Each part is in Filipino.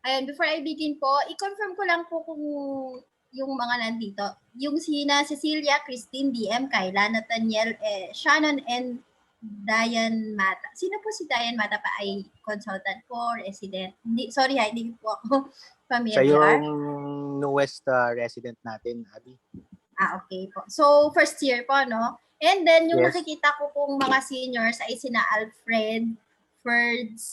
Ayun, before I begin po, i-confirm ko lang po kung yung mga nandito. Yung sina Cecilia, Christine, DM, Kayla, Nathaniel, Shannon, and Diane Mata. Sino po si Diane Mata pa? Ay consultant po, resident. Hindi, sorry ha, hindi po ako familiar. Siya yung newest resident natin, Abby. Okay po. So, first year po, no? And then, yung Yes. nakikita ko pong mga seniors ay sina Alfred, Ferds,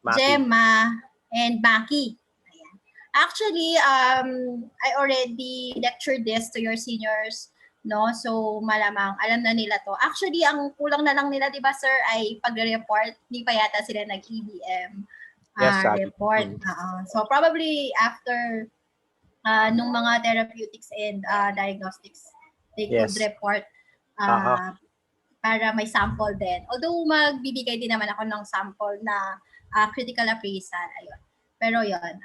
Maki. Gemma, and Maki. Ayan. Actually, I already lectured this to your seniors, no? So, malamang alam na nila to. Actually, ang kulang na lang nila, di ba, sir, ay pag-report. Hindi pa yata sila nag-EBM Yes, report. So, probably after nung mga therapeutics and diagnostics, they could report para may sample din. Although magbibigay din naman ako ng sample na critical appraisal, ayun. Pero yun,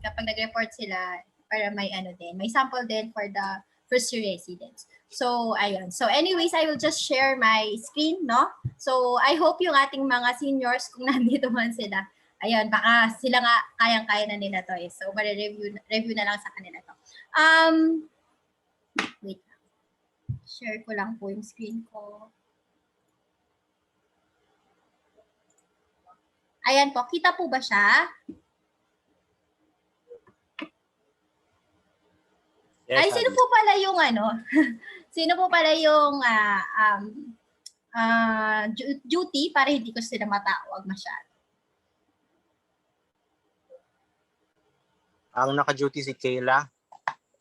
kapag nag-report sila, para may may sample din for the first year residents. So, ayun. So, anyways, I will just share my screen, no? So, I hope yung ating mga seniors, kung nandito man sila, ayun, baka sila nga kayang-kaya na nila to eh. So, review na lang sa kanila to. Wait lang. Share ko lang po yung screen ko. Ayan po, kita po ba siya? Yes, ay, sino po pala yung sino po pala yung duty para hindi ko sila matawag masyado? Ang naka-duty si Kayla,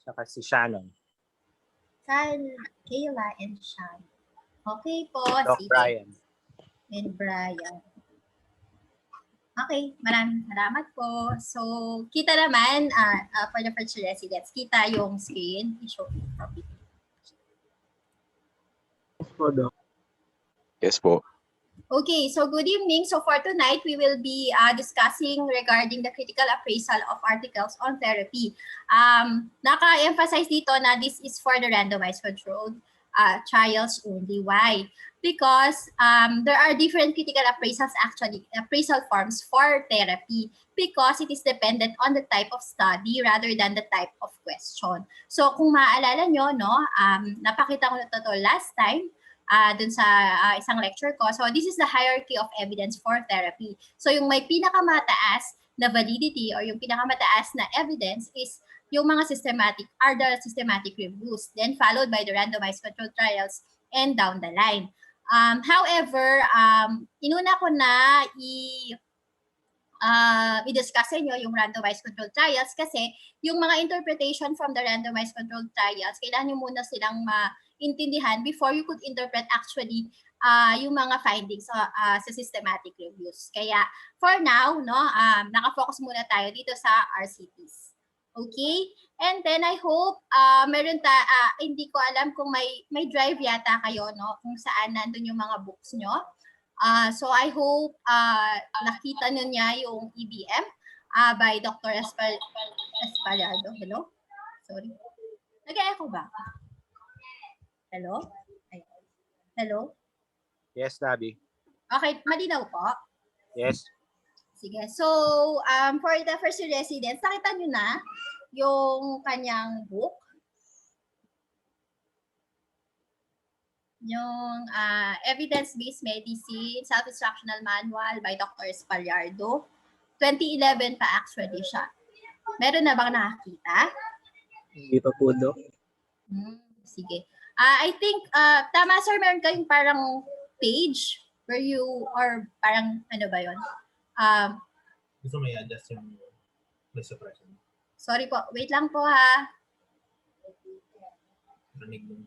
saka si Shannon. Kayla and Shannon. Okay po. Doc Brian. And Brian. Okay, maraming salamat po. So, kita naman, for the first residents, kita yung screen. I-show yung topic. Yes po. Okay, so good evening. So for tonight, we will be discussing regarding the critical appraisal of articles on therapy. Naka-emphasize dito na this is for the randomized controlled trials only. Why? Because there are different critical appraisals actually, appraisal forms for therapy because it is dependent on the type of study rather than the type of question. So kung maaalala nyo, no, napakita ko na to last time, dun sa isang lecture ko. So this is the hierarchy of evidence for therapy. So yung may pinakamataas na validity or yung pinakamataas na evidence is yung mga systematic reviews, then followed by the randomized controlled trials and down the line. However, inuna ko na i-discuss sa inyo yung randomized controlled trials kasi yung mga interpretation from the randomized controlled trials, kailangan nyo muna silang maintindihan before you could interpret actually yung mga findings sa systematic reviews. Kaya for now, no, nakafocus muna tayo dito sa RCTs. Okay? And then I hope hindi ko alam kung may drive yata kayo, no, kung saan nandun yung mga books nyo. So I hope nakita nyo niya yung EBM by Dr. Espallardo. Hello? Sorry. Nag-e-echo ba? Hello? Hello? Yes, Nabi. Okay, malinaw po? Yes. Sige. So, for the first year residents, nakita nyo na yung kanyang book. Yung Evidence-Based Medicine, Self-Instructional Manual by Dr. Espallardo. 2011 pa actually siya. Meron na bang nakakita? Hindi pa po, Doc. Sige. I think, tama sir, meron kayong parang page where you, or parang ano ba yun? Gusto mo i-adjust yung suppression? Sorry po, wait lang po ha. Rinig mo.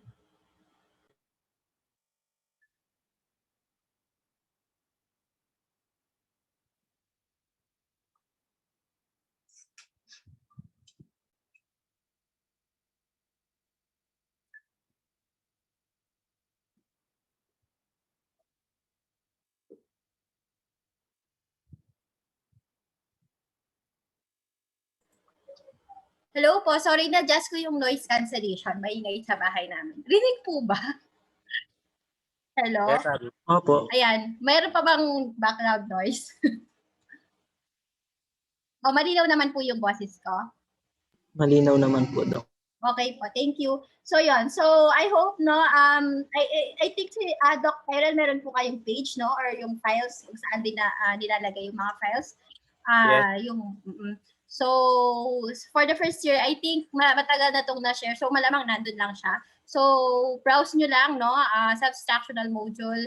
Hello po, sorry na-adjust ko yung noise cancellation. Maingay sa bahay namin. Rinig po ba? Hello? Yes, Nabi. Opo. Ayan, mayroon pa bang background noise? O, malinaw naman po yung boses ko. Malinaw naman po, Doc. Okay po, thank you. So yon. So I hope no I think si Doc Errol meron po kayong page no or yung files kung saan nilalagay yung mga files. So for the first year I think matagal na tong na-share. So malamang nandun lang siya. So browse nyo lang no substructural module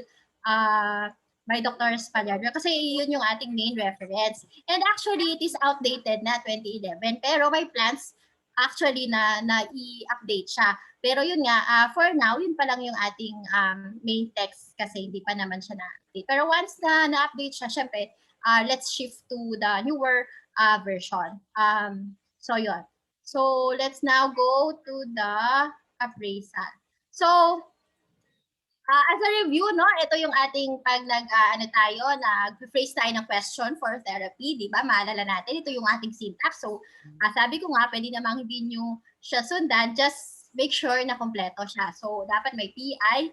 by Dr. Spallardo kasi yun yung ating main reference. And actually it is outdated na 2011 pero may plans actually na i-update siya. Pero yun nga, for now, yun pa lang yung ating main text kasi hindi pa naman siya na-update. Pero once na-update siya, syempre, let's shift to the newer version. So yun. So let's now go to the appraisal. So, as a review, no, ito yung ating pag nag-phrase tayo ng question for therapy, di ba? Maalala natin, ito yung ating syntax. So, sabi ko nga, pwede namang hindi nyo siya sundan, just make sure na kompleto siya. So, dapat may PI,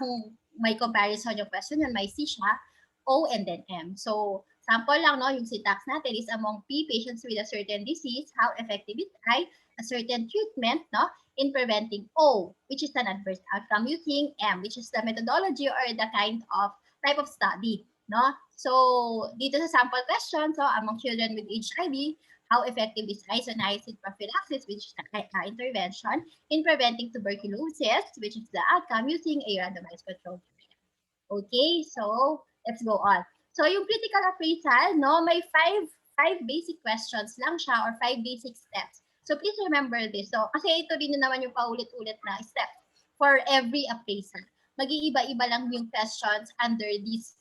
kung may comparison yung question, yun may C siya, O, and then M. So, sample lang, no, yung syntax natin is among P, patients with a certain disease, how effective is I, a certain treatment, no, in preventing O, which is an adverse outcome, using M, which is the methodology or the type of study, no? So, dito sa sample question, so among children with HIV, how effective is isoniazid prophylaxis, which is the intervention in preventing tuberculosis, which is the outcome using a randomized control trial. Okay, so let's go on. So, yung critical appraisal, no, may five basic questions lang siya or 5 basic steps. So please remember this. So kasi ito din naman yung paulit-ulit na step for every appraisal. Mag-iiba-iba lang yung questions under these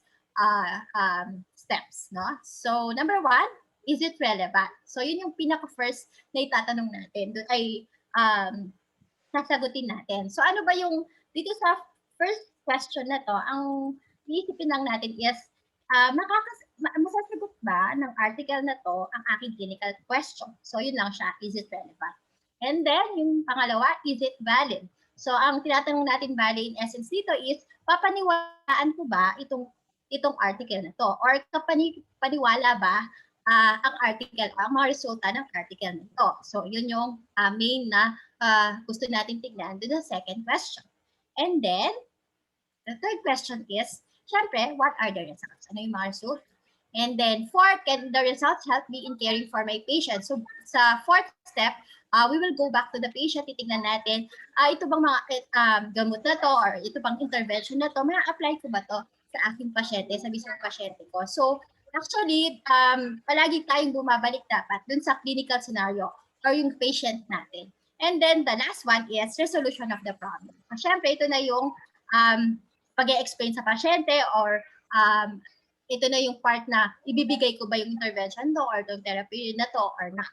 steps, no? So number 1, is it relevant? So yun yung pinaka-first na itatanong natin. Doon ay sasagutin natin. So ano ba yung dito sa first question na to, ang iisipin lang natin is masasagot ba ng article na to ang aking clinical question? So, yun lang siya. Is it relevant? And then, yung pangalawa, is it valid? So, ang tinatanong natin valid in essence dito is, papaniwalaan ko ba itong article na to? Or paniwala ba ang article, ang mga resulta ng article na to? So, yun yung main na gusto natin tignan to the second question. And then, the third question is, syempre, what are the results? Ano yung mga results? And then fourth, can the results help me in caring for my patient? So sa fourth step, we will go back to the patient, titignan natin, ito bang mga gamot na to or ito bang intervention na to, ma-apply ko ba to sa aking pasyente, sa mismong pasyente ko? So actually, palagi tayong bumabalik dapat dun sa clinical scenario or yung patient natin. And then the last one is resolution of the problem. Siyempre, ito na yung pag-e-explain sa pasyente or ito na yung part na ibibigay ko ba yung intervention to or yung therapy na to or not.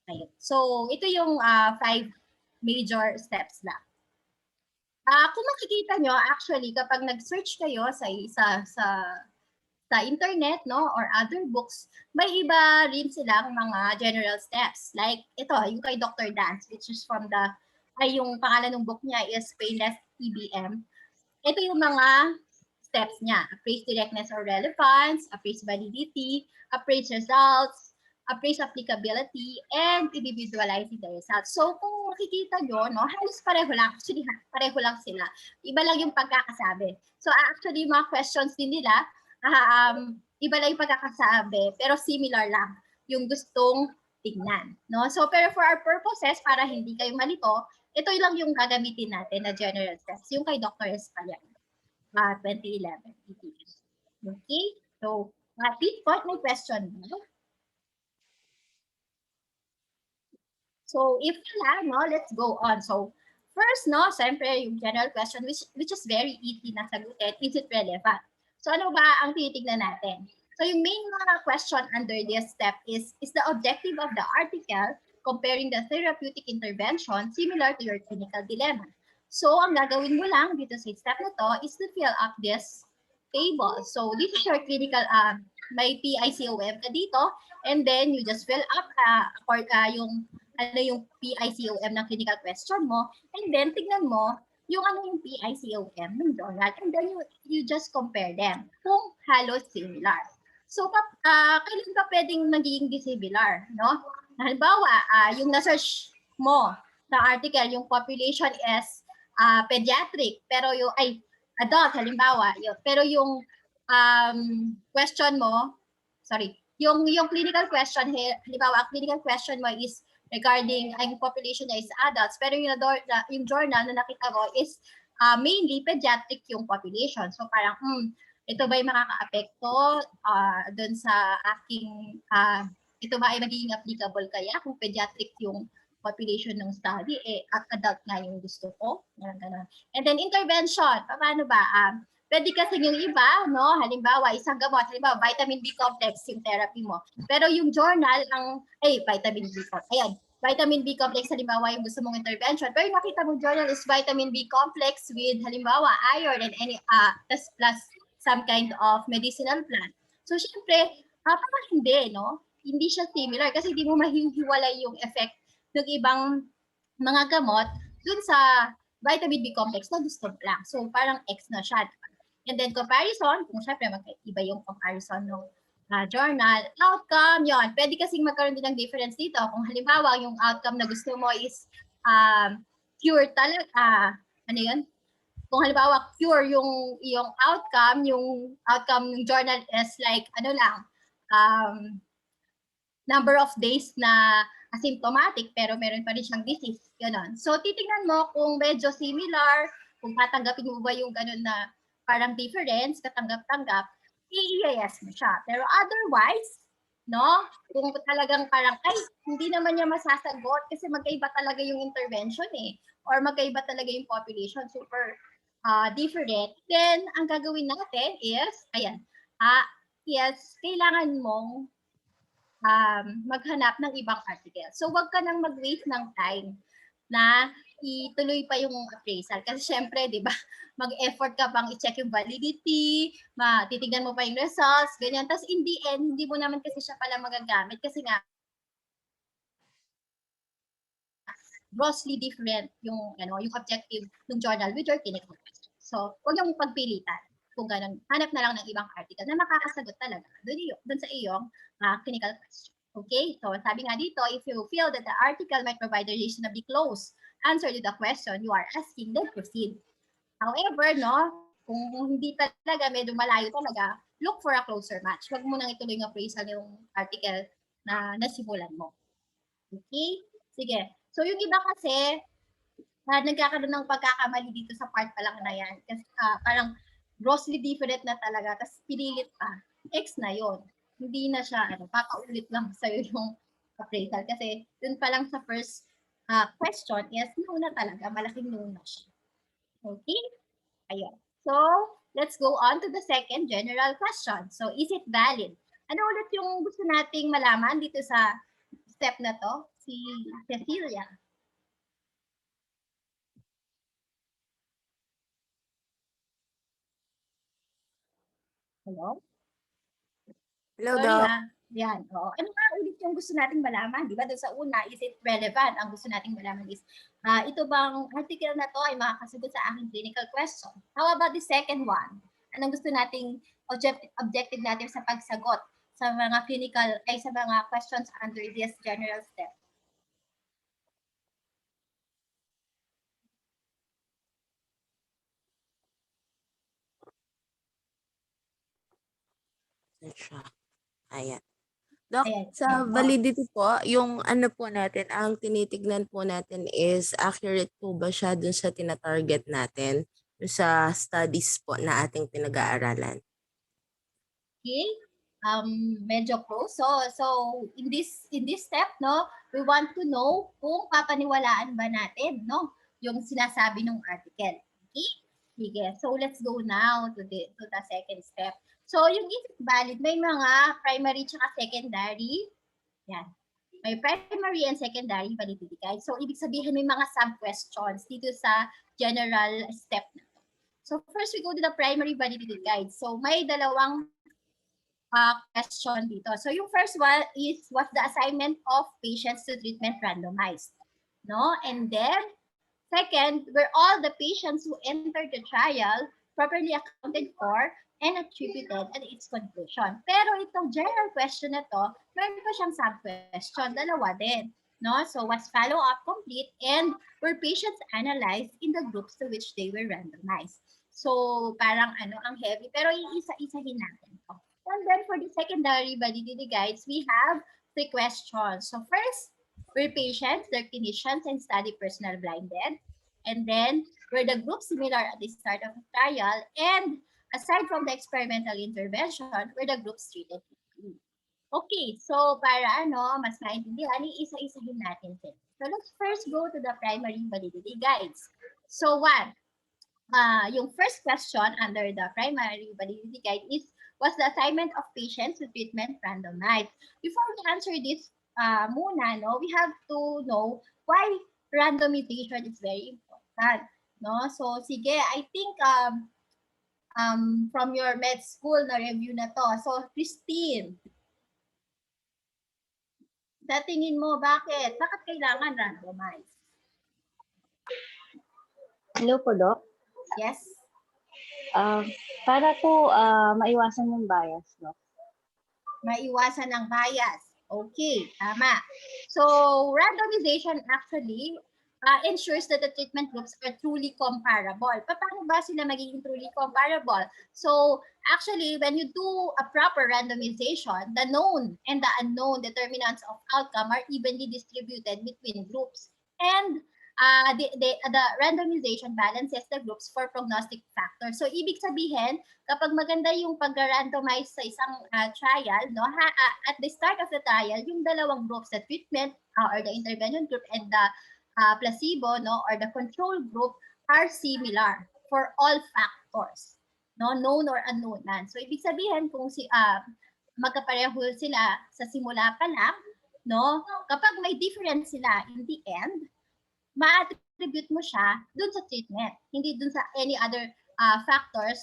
Okay. So, ito yung 5 major steps lang. Kung makikita nyo, actually, kapag nag-search kayo sa internet no or other books, may iba rin silang mga general steps. Like ito, yung kay Dr. Dance, which is from yung pangalan ng book niya is Painless EBM. Ito yung mga steps niya. Appraise directness or relevance, appraise validity, appraise results, appraise applicability, and individualize the results. So kung makikita nyo, no, halos pareho lang. Actually, pareho lang sila. Iba lang yung pagkakasabi. So actually, mga questions din nila, iba lang yung pagkakasabi, pero similar lang yung gustong tignan. No? So pero for our purposes, para hindi kayo malito, ito lang yung gagamitin natin na general steps, yung kay Dr. Espalian. 2011. Okay? So, at this point, may question mo? So, if wala, no, let's go on. So, first, no, siyempre, yung general question, which is very easy na sagutin, is it relevant? So, ano ba ang tinitignan natin? So, yung main question under this step is the objective of the article comparing the therapeutic intervention similar to your clinical dilemma? So, ang gagawin mo lang dito sa step na to is to fill up this table. So, this is your clinical, may PICOM ka dito, and then you just fill up yung PICOM ng clinical question mo, and then tignan mo yung yung PICOM ng journal, and then you just compare them kung halos similar. So, kailan ba pwedeng magiging dissimilar, no? Halimbawa, yung na-search mo sa article, yung population is pediatric, pero yung, adult, halimbawa, pero yung question mo, yung clinical question, halimbawa, ang clinical question mo is regarding ang population niya is adults, pero yung journal na nakita mo is mainly pediatric yung population. So parang, ito ba ay makaka-apekto doon sa aking, ito ba ay magiging applicable kaya kung pediatric yung population ng study, adult nga yung gusto ko. Ganun. And then intervention, paano ba? Pwede kasi yung iba, no? Halimbawa, isang gamot, halimbawa, vitamin B complex yung therapy mo. Pero yung journal, vitamin B complex. Ayan, vitamin B complex, halimbawa, yung gusto mong intervention. Pero yung nakita mong journal is vitamin B complex with, halimbawa, iron and any, plus some kind of medicinal plant. So, syempre, parang hindi, no? Hindi siya similar kasi hindi mo mahihiwalay yung effect ng ibang mga gamot dun sa vitamin B complex na gusto mo lang. So, parang X na siya. And then, comparison, kung syempre, magkaiba yung comparison ng journal. Outcome, yon. Pwede kasing magkaroon din ng difference dito. Kung halimbawa, yung outcome na gusto mo is cure talaga, ano yun? Kung halimbawa cure yung outcome ng journal is like number of days na asymptomatic pero meron pa rin siyang disease, gano'n. So titingnan mo kung medyo similar, kung tatanggapin mo ba yung gano'n na parang difference, katanggap-tanggap, i-yes mo siya. Pero otherwise, no, kung talagang parang hindi naman niya masasagot kasi magkaiba talaga yung intervention or magkaiba talaga yung population, super different, then ang gagawin natin is, kailangan mong maghanap ng ibang article. So, wag ka nang mag-waste ng time na ituloy pa yung appraisal. Kasi syempre, di ba, mag-effort ka pang i-check yung validity, titignan mo pa yung results, ganyan. Tapos in the end, hindi mo naman kasi siya pala magagamit kasi nga, grossly different yung objective ng journal with your clinical question. So, huwag yung pagpilitan. Kung ganun, hanap na lang ng ibang article na makakasagot talaga dun sa iyong clinical question. Okay? So, sabi nga dito, if you feel that the article might provide a reasonably close answer to the question you are asking, then proceed. However, no, kung hindi talaga, medyo malayo talaga, look for a closer match. Huwag mo nang ituloy ng appraisal yung article na nasimulan mo. Okay? Sige. So, yung iba kasi, nagkakaroon ng pagkakamali dito sa part pa lang na yan. Kasi parang grossly different na talaga. Tapos pinilit pa. X na yon. Hindi na siya, papaulit lang sa'yo yung appraisal. Kasi dun pa lang sa first question is, no na talaga. Malaking no na siya. Okay? Ayun. So, let's go on to the second general question. So, is it valid? Ano ulit yung gusto nating malaman dito sa step na to? Si Cecilia. Hello? Hello, Sorry Doc. Yan. Oo. Ano nga ulit yung gusto nating malaman? Di ba? Doon sa una, is it relevant? Ang gusto nating malaman is, ito bang article na to ay makakasagot sa aking clinical question? How about the second one? Anong gusto nating objective natin sa pagsagot sa mga clinical, sa mga questions under this general step? Ayan. Doc, Ayan. sa validity po, yung ano po natin, ang tinitignan po natin is accurate po ba siya dun sa tinatarget natin, dun sa studies po na ating pinag-aaralan. Okay? Medyo close. So in this step, no, we want to know kung papaniwalaan ba natin, no, yung sinasabi ng article. Okay? Sige. So let's go now to the second step. So yung is it valid, may mga primary tsaka secondary. Yan. May primary and secondary validity guide. So ibig sabihin may mga sub-questions dito sa general step na to. So first we go to the primary validity guide. So may dalawang question dito. So yung first one is, was the assignment of patients to treatment randomized? No? And then, second, were all the patients who entered the trial properly accounted for and attributed at its conclusion. Pero itong general question na to, meron pa siyang sub-question, dalawa din. No? So was follow-up complete and were patients analyzed in the groups to which they were randomized? So parang ang heavy, pero iisa-isahin natin to. And then for the secondary validity guides, we have 3 questions. So first, were patients, their clinicians, and study personnel blinded? And then, were the groups similar at the start of the trial? And aside from the experimental intervention, were the groups treated equally? Okay, so para mas maintindihan, iisa-isahin natin sila. So let's first go to the primary validity guides. So one, yung first question under the primary validity guide is, was the assignment of patients to treatment randomized? Before we answer this muna, we have to know why randomization is very important. No? So sige, I think from your med school na review na to. So Christine, sa tingin mo, bakit kailangan randomize? Hello po, Doc. Yes? Para po maiwasan yung bias, no? Maiwasan ang bias. Okay, tama. So, randomization actually ensures that the treatment groups are truly comparable. Paano ba sila magiging truly comparable? So, actually, when you do a proper randomization, the known and the unknown determinants of outcome are evenly distributed between groups. And the randomization balances the groups for prognostic factors. So, ibig sabihin, kapag maganda yung pag-randomize sa isang trial, at the start of the trial, yung dalawang groups, the treatment or the intervention group and the placebo, or the control group are similar for all factors, known or unknown. So, ibig sabihin, kung magkapareho sila sa simula pa lang, kapag may difference sila in the end, ma-attribute mo siya dun sa treatment, hindi dun sa any other factors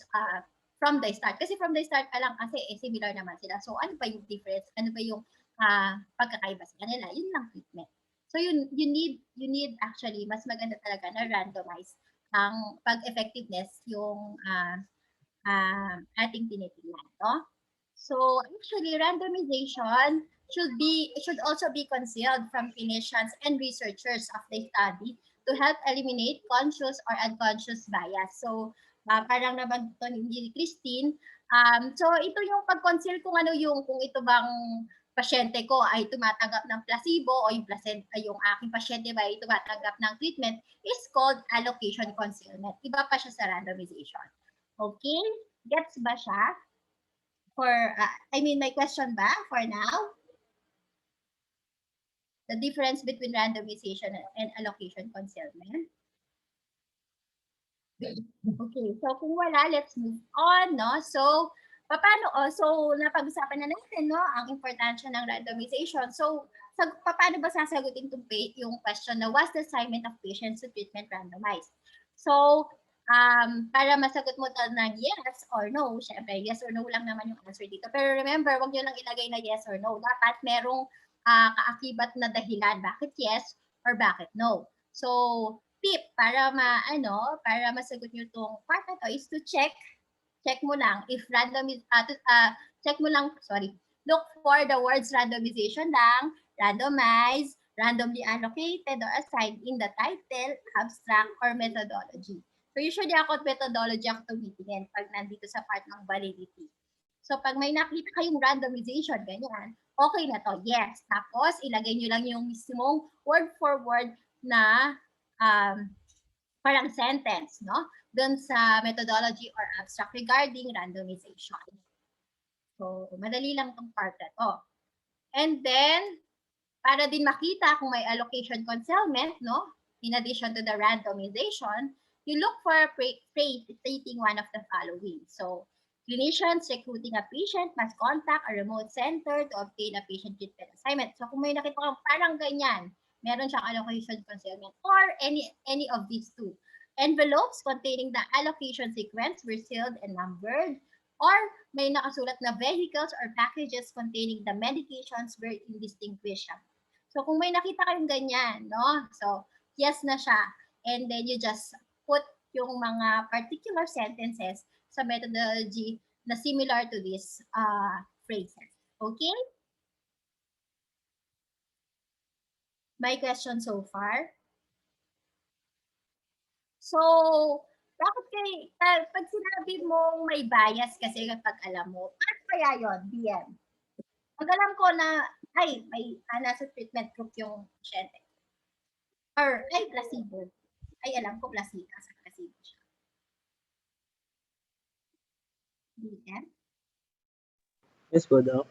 from the start. Kasi from the start pa lang kasi similar naman sila. So ano pa yung difference? Ano pa yung pagkakaiba sa kanila? Yun lang treatment. So you need actually, mas maganda talaga na randomize ang pag-effectiveness yung ating tinitingnan. So actually, randomization should also be concealed from clinicians and researchers of the study to help eliminate conscious or unconscious bias. So, parang nabanggit ni Christine, so ito yung pag-conceal kung ito bang pasyente ko ay tumatanggap ng placebo o yung aking pasyente ba ay tumatanggap ng treatment is called allocation concealment. Iba pa siya sa randomization. Okay? Gets ba siya? My question ba for now? The difference between randomization and allocation concealment. Okay, so kung wala, let's move on, So, so napag-usapan na natin, ang importansya ng randomization. So, paano ba sasagutin yung question na was the assignment of patients to treatment randomized? So, para masagot mo ng yes or no, syempre, yes or no lang naman yung answer dito. Pero remember, wag nyo lang ilagay na yes or no. Dapat merong kaakibat na dahilan, bakit yes or bakit no. So, tip para para masagot niyo tong part na to is to check mo lang if look for the words randomization lang, randomize, randomly allocated or assigned in the title, abstract, or methodology. So usually ako methodology ako tumitingin pag nandito sa part ng validity. So pag may nakita kayong randomization, ganyan, okay na to, yes. Tapos ilagay nyo lang yung mismong word for word na parang sentence, dun sa methodology or abstract regarding randomization. So, madali lang tong part na to. And then, para din makita kung may allocation concealment, in addition to the randomization, you look for a phrase stating one of the following. So, clinicians recruiting a patient must contact a remote center to obtain a patient treatment assignment. So, kung may nakita kang parang ganyan, meron siyang allocation concealment or any of these two. Envelopes containing the allocation sequence were sealed and numbered, or may nakasulat na vehicles or packages containing the medications were indistinguished. So kung may nakita kayong ganyan, so yes na siya. And then you just put yung mga particular sentences sa methodology na similar to this phrases. Okay? May question so far? So, bakit pag sinabi mong may bias kasi kapag alam mo, paano kaya yun, BM? Pag alam ko na, ay, may nasa treatment group yung pasyente. Or, ay, placebo. Ay, alam ko, placebo siya. BM? Yes po, Doc.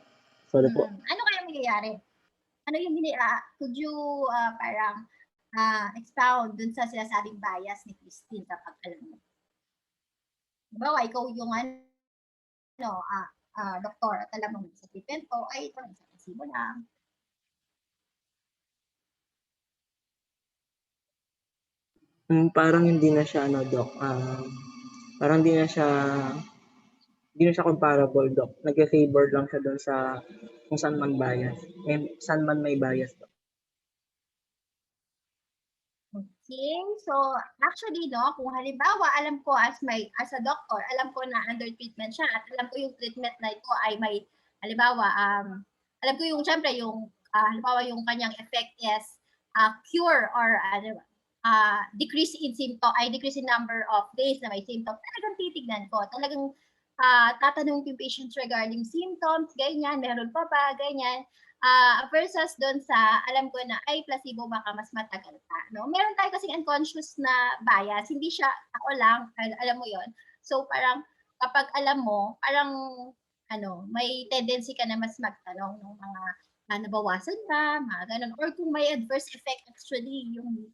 Sorry po. Ano kaya mangyayari? Ano yung could you parang expound dun sa sinasabing bias ni Christine kapag alam mo? Diba, ikaw yung doktor at alam mo sa treatment ko, ay ito, sa placebo lang. Parang hindi na siya, Doc. Parang hindi na siya comparable, Doc. Nag-favor lang siya doon sa kung saan man bias. Saan man may bias, Doc. Okay, so actually kung halimbawa alam ko as a doctor, alam ko na under treatment siya at alam ko yung treatment na ito ay may halimbawa alam ko yung syempre yung halimbawa yung kanyang effect is cure or decrease in number of days na may symptoms. Talagang titignan ko, talagang tatanungin yung patients regarding symptoms, ganyan, meron pa ba, ganyan. Versus doon sa alam ko na ay placebo baka mas matagal pa, no? Meron tayo kasing unconscious na bias, hindi siya ako lang, alam mo yon. So parang kapag alam mo, parang may tendency ka na mas magtanong ng mga nabawasan ba, mga ganun. Or kung may adverse effect actually yung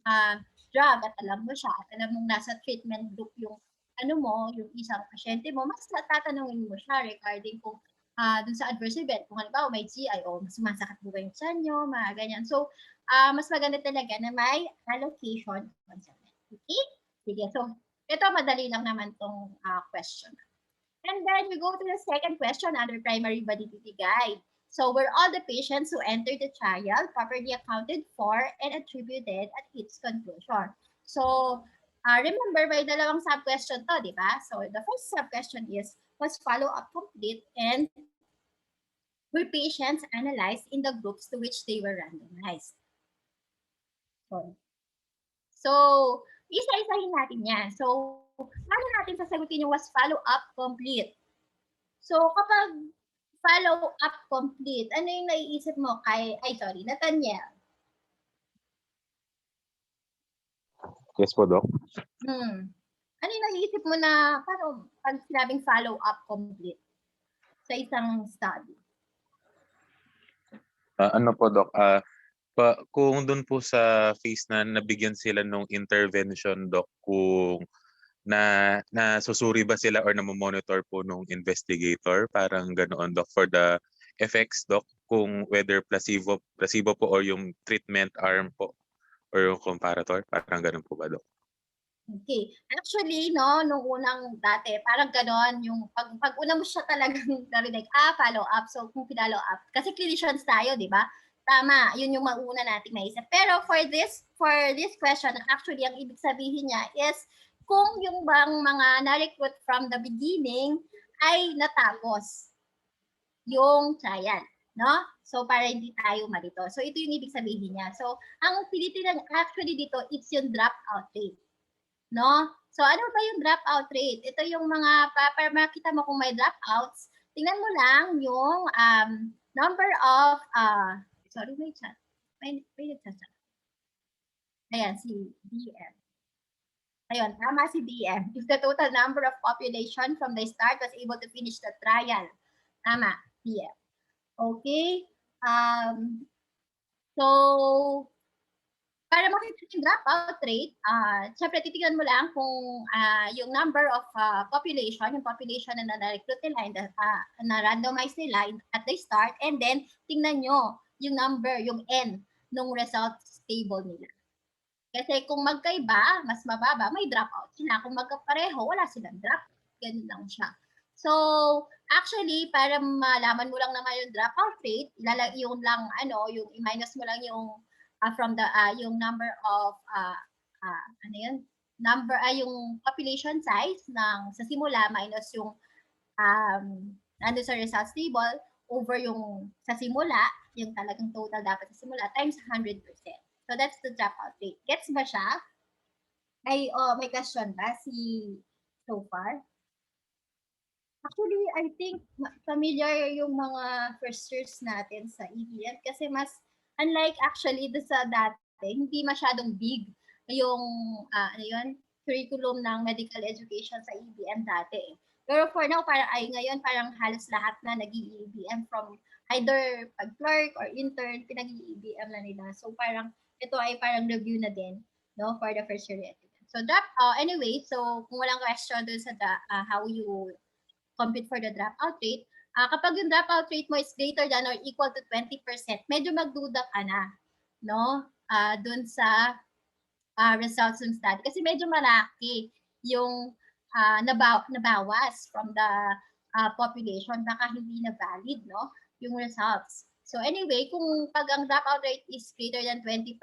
drug at alam mo siya at alam mong nasa treatment group yung yung isang pasyente mo, mas tatanungin mo siya regarding kung dun sa adverse event. Kung halimbawa may GI o mas sumasakit mo ba yung tiyan nyo, mga ganyan. So, mas maganda talaga na may allocation consent. Okay? Sige. So, ito madali lang naman tong question. And then we go to the second question under primary validity guide. So, were all the patients who entered the trial properly accounted for and attributed at its conclusion? So, remember, may dalawang sub-question to, di ba? So, the first sub-question is, was follow-up complete and were patients analyzed in the groups to which they were randomized? So isa-isahin natin yan. So, paano natin sasagutin yung was follow-up complete? So, kapag follow-up complete, ano yung naiisip mo Nathaniel? Yes po, Doc. Ano yung naiisip mo na paano pag sinabing follow-up complete sa isang study? Ano po, Doc? Kung doon po sa phase na nabigyan sila ng intervention, Doc, kung nasusuri ba sila or namomonitor po nung investigator, parang ganoon, Doc, for the effects, Doc, kung whether placebo po or yung treatment arm po or yung comparator, parang ganoon po ba, Doc? Okay. Actually, nung unang dati, parang ganon, yung pag una mo siya talagang narinig, follow up. So, kung follow up, kasi clinicians tayo, di ba? Tama, yun yung mauna nating naisip. Pero for this question, actually, ang ibig sabihin niya is, kung yung bang mga na-recruit from the beginning ay natapos yung trial, no? So, para hindi tayo malito. So, ito yung ibig sabihin niya. So, ang tinitingnan actually dito, it's yung dropout rate. No? So, ano ba yung dropout rate? Ito yung mga, para makita mo kung may dropouts, tingnan mo lang yung number of, sorry, may chat. May chat. Ayan, si DM. Ayun, tama si DM. If the total number of population from the start was able to finish the trial. Tama, DM. Okay? So, para makita yung dropout rate, syempre titignan mo lang kung yung number of population na na-recruit nila, na-randomize nila at the start, and then tingnan nyo yung number, yung N, nung results table nila. Kasi kung magkaiba, mas mababa, may dropout sila. Kung magkapareho, wala silang drop. Ganun lang siya. So, actually, para malaman mo lang naman yung dropout rate, yung lang, yung i-minus mo lang yung from the yung number of yung population size sa simula minus yung nandun sa results table over yung sa simula, yung talagang total dapat sa simula, times 100%. So that's the dropout rate. Gets ba siya? May question ba so far? Actually, I think familiar yung mga first years natin sa EBM kasi unlike actually sa dati, hindi masyadong big yung curriculum ng medical education sa EBM dati. Pero for now, ngayon parang halos lahat na nag-EBM from either pag-clerk or intern, pinag-EBM na nila. So parang ito ay parang review na din, no, for the first year. So anyway, so kung walang question dun sa how you compute for the dropout rate, kapag yung dropout rate mo is greater than or equal to 20%, medyo magduda ka na, no? Dun sa results ng study. Kasi medyo malaki yung nabawas from the population, baka hindi na valid, no? Yung results. So anyway, kung pag ang dropout rate is greater than 20%,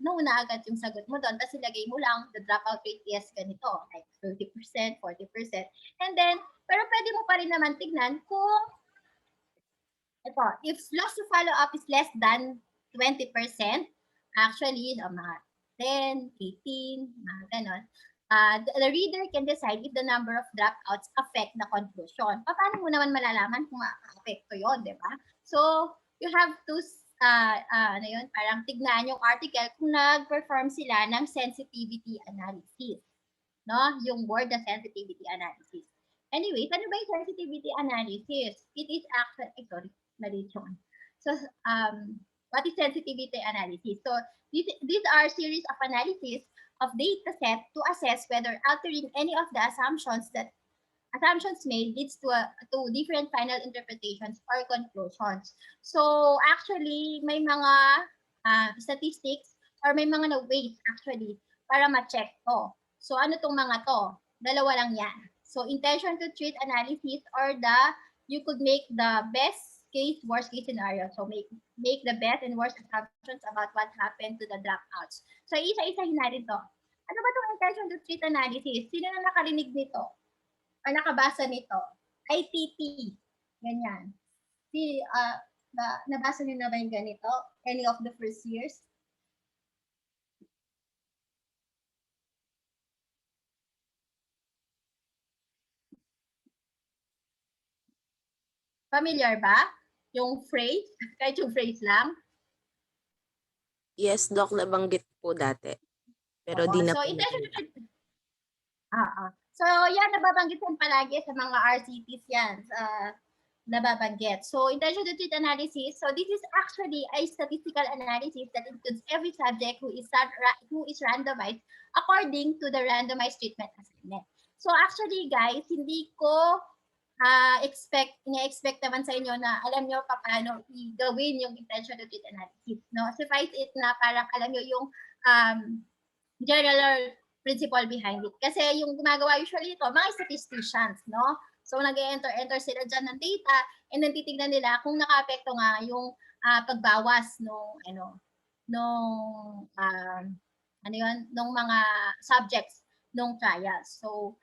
nauna agad yung sagot mo doon. Tapos ilagay mo lang, the dropout rate is ganito, like 30%, 40%. And then, pero pwede mo pa rin naman tignan kung if loss to follow up is less than 20%, actually, mga 10, 18, mga ganon, the reader can decide if the number of dropouts affect the conclusion. Paano mo naman malalaman kung ma-apekto yun, di ba? So, you have to, parang tignan yung article kung nag-perform sila ng sensitivity analysis. No? Yung word na sensitivity analysis. Anyway, ano ba yung sensitivity analysis? It is actually, mali yun. So, what is sensitivity analysis? So, these are series of analysis of data set to assess whether altering any of the assumptions made leads to different final interpretations or conclusions. So actually, may mga statistics or may mga ways actually para ma-check to. So ano tong mga to? Dalawa lang yan. So intention to treat analysis or you could make the best case, worst case scenario. So make the best and worst assumptions about what happened to the dropouts. So isa-isahin natin to. Ano ba itong intention to treat analysis? Sino na nakarinig nito? O nakabasa nito? ITT. Ganyan. Nabasa niyo na ba yung ganito? Any of the first years? Familiar ba? Yung phrase? Kahit yung phrase lang? Yes, Doc, nabanggit po dati. Pero di na so, po intention to naganda. treat. So, yan, nababanggit yan palagi sa mga RCTs yan. Nababanggit. So, intention to treat analysis. So, this is actually a statistical analysis that includes every subject who is randomized according to the randomized treatment assignment. So, actually, guys, hindi ko ina-expect naman sa inyo na alam nyo paano i-gawin yung intention to treat analysis. No? Suffice it na parang alam nyo yung general principle behind it. Kasi yung gumagawa usually ito, mga statisticians, no? So, nag-enter sila dyan ng data and then titignan nila kung naka-apekto nga yung pagbawas nung mga subjects nung trials. So,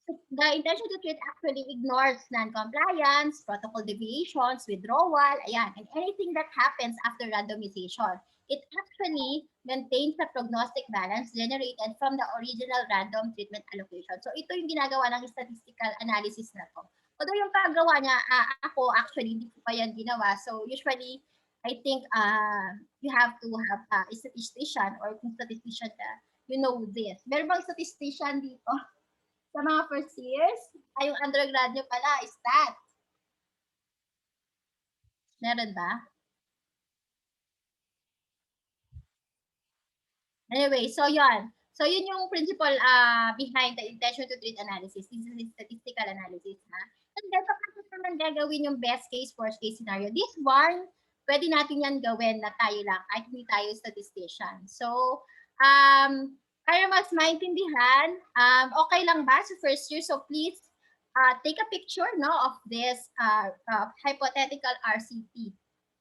the intention to treat actually ignores non-compliance, protocol deviations, withdrawal, ayan, and anything that happens after randomization. It actually maintains the prognostic balance generated from the original random treatment allocation. So ito yung ginagawa ng statistical analysis na to. Although yung paggawa niya, ako actually hindi ko pa yan ginawa. So usually, I think you have to have a statistician or kung statistician ka, you know this. Meron bang statistician dito? Sa mga first years, yung undergrad nyo pala, stats. Meron ba? Anyway, so yun. So yun yung principle behind the intention to treat analysis. This is statistical analysis. And then, paano naman gagawin yung best case, worst case scenario? This one, pwede natin yan gawin na tayo lang, kahit hindi tayo statistician. So, para mas maintindihan, okay lang ba sa first year? So please take a picture of this hypothetical RCT.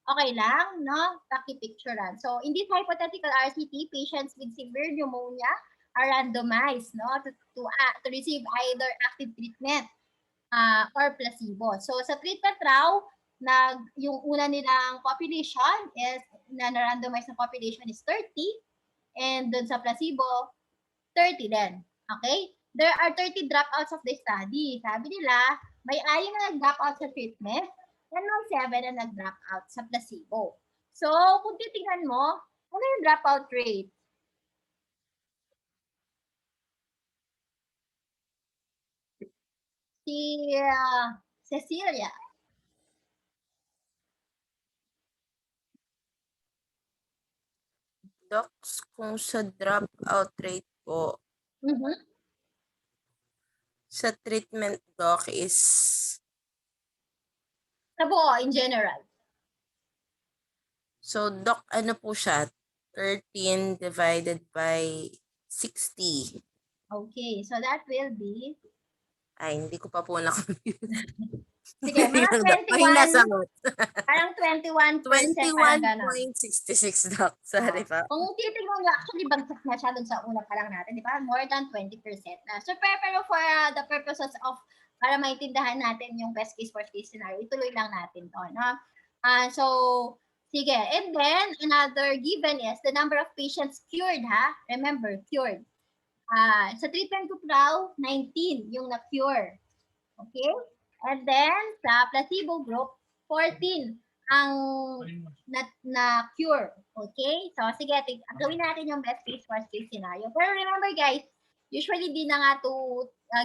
Okay lang, no? Paki-picturean. So in this hypothetical RCT, patients with severe pneumonia are randomized, no, to receive either active treatment or placebo. So sa treatment raw, yung una nilang population is na randomized na population is 30, and dun sa placebo 30 din. Okay? There are 30 dropouts of the study. Sabi nila, may 6 na nag-dropout sa treatment and may 7 na nag-dropout sa placebo. So, kung titingnan mo, ano yung dropout rate? Si Cecilia. Docs, kung sa dropout rate po, sa treatment doc is Sa buo, in general. so doc ano po siya? 13 divided by 60. Okay, so that will be Ay, hindi ko pa po na-compute. sige, mga 21, parang 21%, parang gano'n. 21.66 doc. Sorry pa. Kung titignan mo, actually, bagsak na siya dun sa una pa lang natin, di ba? More than 20% na. So, pero for the purposes of, para maintindihan natin yung best case, worst case scenario, ituloy lang natin to, no? So, sige. And then, another given is the number of patients cured, ha? Remember, cured. Sa treatment group raw, 19 yung na-cure. Okay? And then, sa placebo group, 14 ang na-cure. Okay? So, sige, gawin natin yung best case, worst case scenario. Pero remember guys, usually di na nga ito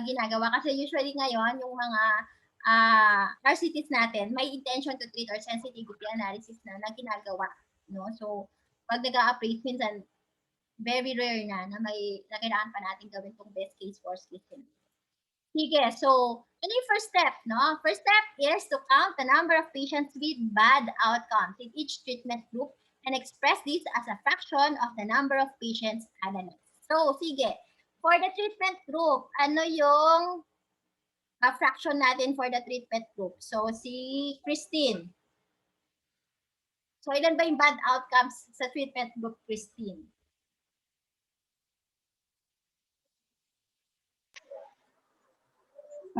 ginagawa kasi usually ngayon, yung mga RCTs natin, may intention to treat or sensitivity analysis na ginagawa. No? So, pag nag-a-appraise, minsan, very rare na may kailangan pa natin gawin itong best case, worst case scenario. Sige, so, ano yung first step, no? First step is to count the number of patients with bad outcomes in each treatment group and express this as a fraction of the number of patients analyzed. So, sige, for the treatment group, ano yung fraction natin for the treatment group? So, si Christine. So, ilan ba yung bad outcomes sa treatment group, Christine?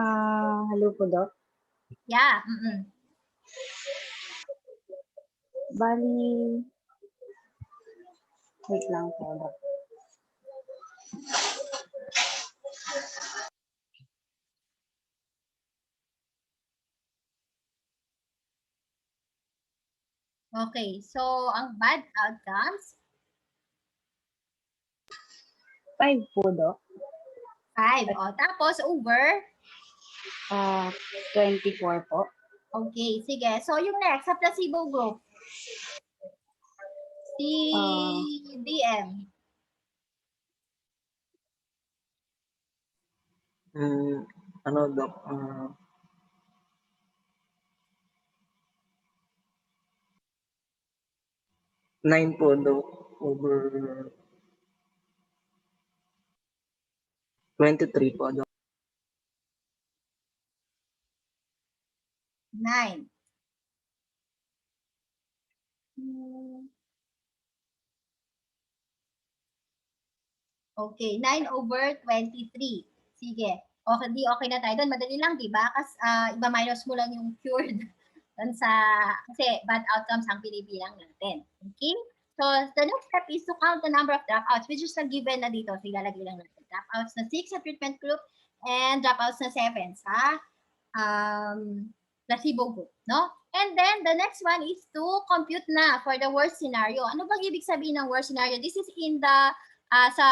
Hello po, Doc. Yeah. Bali, wait lang po, Doc. Okay, so ang bad outcomes? 5 po, Doc. 5. O, tapos over? 24 po. Okay, sige. So, yung next, sa placebo group. Si DM. Ano, Doc? 9 po, Doc. Over 23 po, Doc. 9. Okay, 9 over 23. Sige. Okay, okay na tayo doon. Madali lang, di ba? Kasi iba-minus mo lang yung cured. Kasi bad outcomes ang pinibilang natin. Okay? So, the next step is to count the number of dropouts, which is a given na dito. So, ilalagay lang natin. Dropouts na 6 sa treatment group and dropouts na 7 sa placebo group, no? And then, the next one is to compute na for the worst scenario. Ano bang ibig sabihin ng worst scenario? This is in the, sa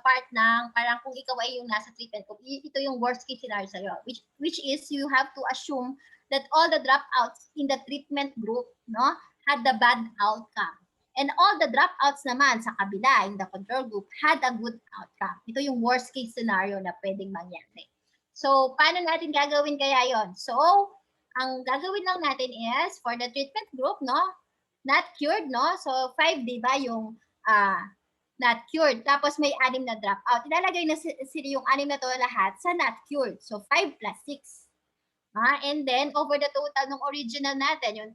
part ng, parang kung ikaw ay yung nasa treatment group, ito yung worst case scenario sa'yo, which is you have to assume that all the dropouts in the treatment group, no, had the bad outcome. And all the dropouts naman sa kabila, in the control group, had a good outcome. Ito yung worst case scenario na pwedeng mangyari. So, paano natin gagawin kaya yon? So, ang gagawin lang natin is, for the treatment group, no, not cured, no? So, 5, di ba, yung not cured. Tapos may 6 na dropout. Ilalagay na sila yung 6 na to lahat sa not cured. So, 5 plus 6. And then, over the total ng original natin, yung,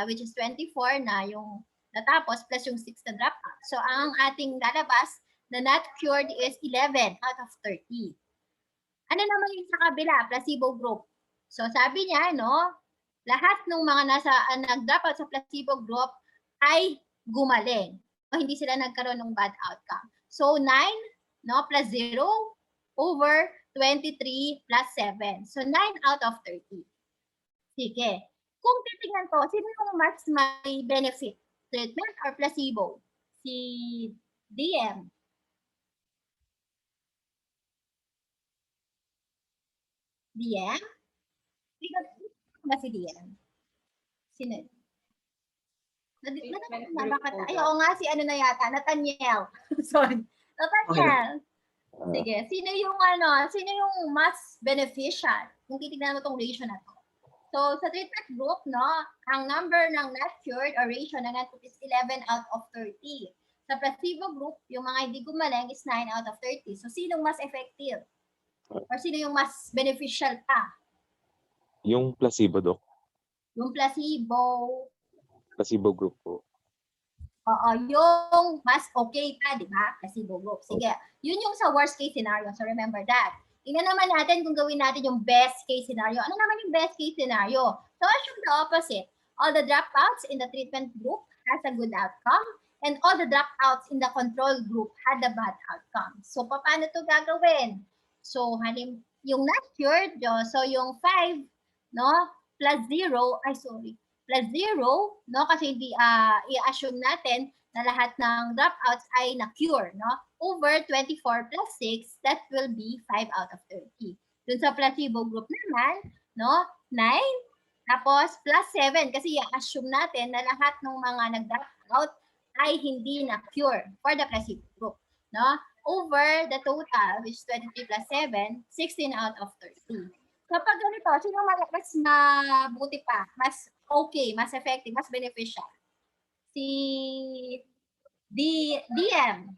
which is 24 na yung natapos, plus yung 6 na dropout. So, ang ating lalabas the not cured is 11 out of 30. Ano naman yung sa kabila, placebo group? So sabi niya, no, lahat ng mga nag-drop out sa placebo group ay gumaling. O hindi sila nagkaroon ng bad outcome. So 9, no, plus 0 over 23 plus 7. So 9 out of 30. Sige. Kung titingnan ko, sino yung mas may benefit? Treatment or placebo? Si DM. DM? Sino ba si DM? Sino? Ay, oo nga, si ano na yata, Nathaniel. Sorry. Nathaniel. Sige, sino yung mas beneficial? Kung titignan mo tong ratio na to. So, sa treatment group, no, ang number ng not cured or ratio na not is 11 out of 30. Sa placebo group, yung mga hindi gumaling is 9 out of 30. So, sinong mas effective? Or sino yung mas beneficial pa? Yung placebo, Doc. Yung placebo. Placebo group po. Oo, yung mas okay pa, di ba? Placebo group. Sige, yun yung sa worst case scenario. So remember that. Tingnan naman natin kung gawin natin yung best case scenario. Ano naman yung best case scenario? So assume the opposite. All the dropouts in the treatment group has a good outcome and all the dropouts in the control group had a bad outcome. So paano to gagawin? So yung not cured, so yung 5, no, plus 0, plus 0, no, kasi hindi i-assume natin na lahat ng dropouts ay na-cure, no? Over 24 plus 6, that will be 5 out of 30. Dun sa placebo group naman, no, 9, tapos plus 7, kasi i-assume natin na lahat ng mga nag-dropout ay hindi na-cure for the placebo group, no? Over the total, which is 23 plus 7, 16 out of 30. Kapag ganito, sino mas mabuti pa, mas okay, mas effective, mas beneficial? Si DM.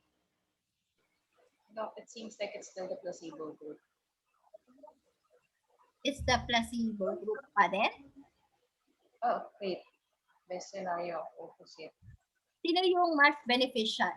No, it seems like it's still the placebo group. It's the placebo group pa din? Oh, wait. Best scenario, opposite. Sino yung mas beneficial?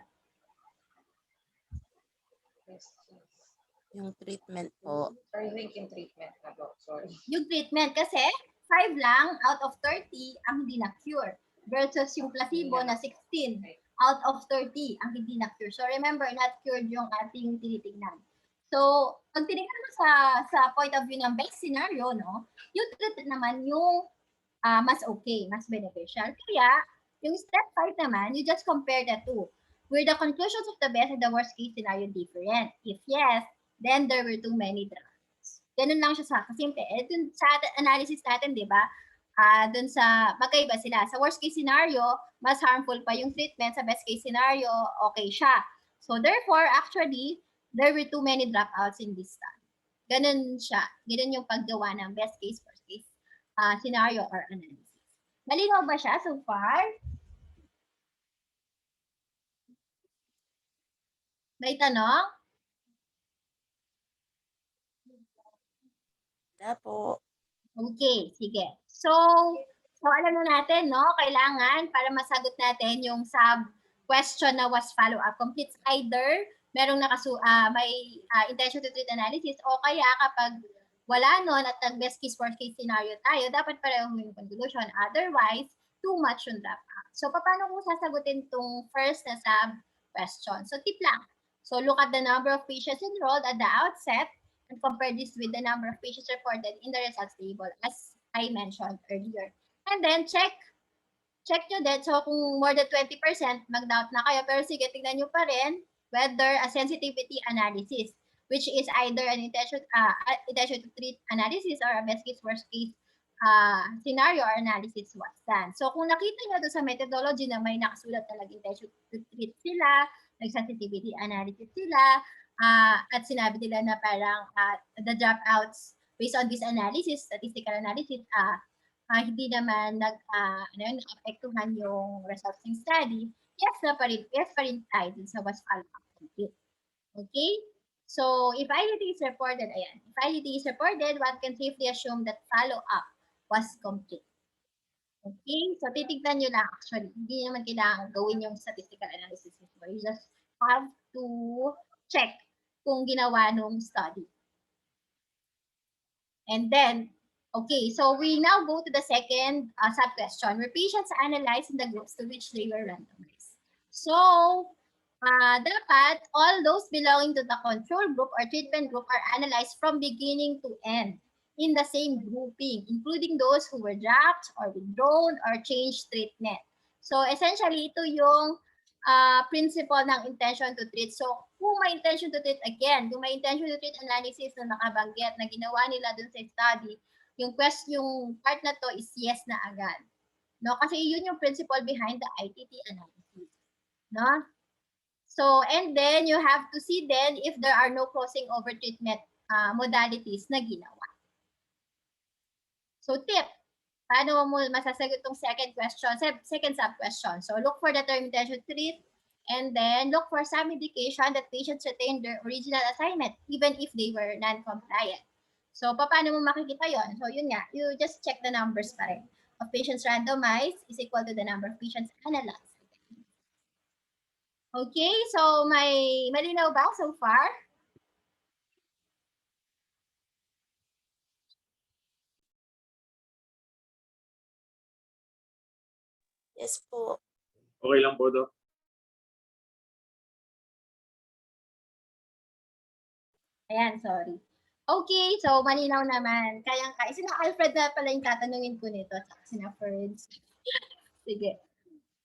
Best case. Yung treatment po. Sorry, thinking treatment na ba? Sorry. Yung treatment kasi 5 lang out of 30 ang hindi na-cure versus yung placebo na 16 out of 30 ang hindi na-cure. So remember, not cured yung ating tinitingnan. So, pag tinignan mo sa point of view ng best scenario, no, yung treatment naman yung mas okay, mas beneficial. Kaya, yung step 5 naman, you just compare the two. Were the conclusions of the best and the worst case scenario different? If yes, then there were too many drugs. Ganun lang siya sa kasimple. Dun sa analysis natin, di ba? Dun sa magkaiba sila. Sa worst case scenario, mas harmful pa yung treatment. Sa best case scenario, okay siya. So therefore, actually, there were too many dropouts in this study. Ganun siya. Ganun yung paggawa ng best case, worst case scenario or analysis. Malinaw ba siya so far? May tanong? Wala po. Okay, sige. So alam na natin, no, kailangan para masagot natin yung sub-question na was follow-up complete, either merong may intention to treat analysis o kaya kapag wala nun at nag-best case, worst case scenario tayo, dapat pareho yung conclusion. Otherwise, too much yung dropout. So, paano kung sasagutin tong first na sub-question? So, tip lang. So, look at the number of patients enrolled at the outset and compare this with the number of patients reported in the results table, as I mentioned earlier. And then, check nyo din. So, kung more than 20%, mag-doubt na kayo. Pero sige, tignan nyo pa rin whether a sensitivity analysis, which is either an intention to treat analysis or a best case, worst case scenario or analysis was done. So, kung nakita nyo doon sa methodology na may nakasulat na nag-intention to treat sila, nag-sensitivity analysis sila, at sinabi nila na parang the dropouts based on this analysis, statistical analysis, hindi naman nag-apektuhan yung results ng study, yes pa rin tayo dun sa was follow-up complete. Okay? So, if validity is reported, ayan. If validity is reported, one can safely assume that follow-up was complete. Okay? So, titignan nyo lang actually. Hindi naman kailangan gawin yung statistical analysis. You just have to check kung ginawa nung study. And then, okay, so we now go to the second sub-question, where patients are analyzed in the groups to which they were randomized. So, dapat all those belonging to the control group or treatment group are analyzed from beginning to end in the same grouping, including those who were dropped or withdrawn or changed treatment. So, essentially, ito yung principle ng intention to treat. So, kung may intention to treat, again, kung may intention to treat analysis na nakabanggit na ginawa nila dun sa study, yung part na to is yes na agad. No? Kasi yun yung principle behind the ITT analysis. No? So, and then you have to see then if there are no crossing over treatment modalities na ginawa. So, tip. Paano mo masasagot itong second sub-question? So, look for the term intention to treat, and then look for some indication that patients retained their original assignment, even if they were non-compliant. So, paano mo makikita yon? So, yun nga, you just check the numbers pa rin. Of patients randomized is equal to the number of patients analyzed. Okay, so may malinaw ba so far? Yes po. Okay lang po, Doc. Ayan, sorry. Okay, so malinaw naman. Kayang-kaya. Sina Alfred na pala yung tatanungin ko nito. Sina Ferds. Sige.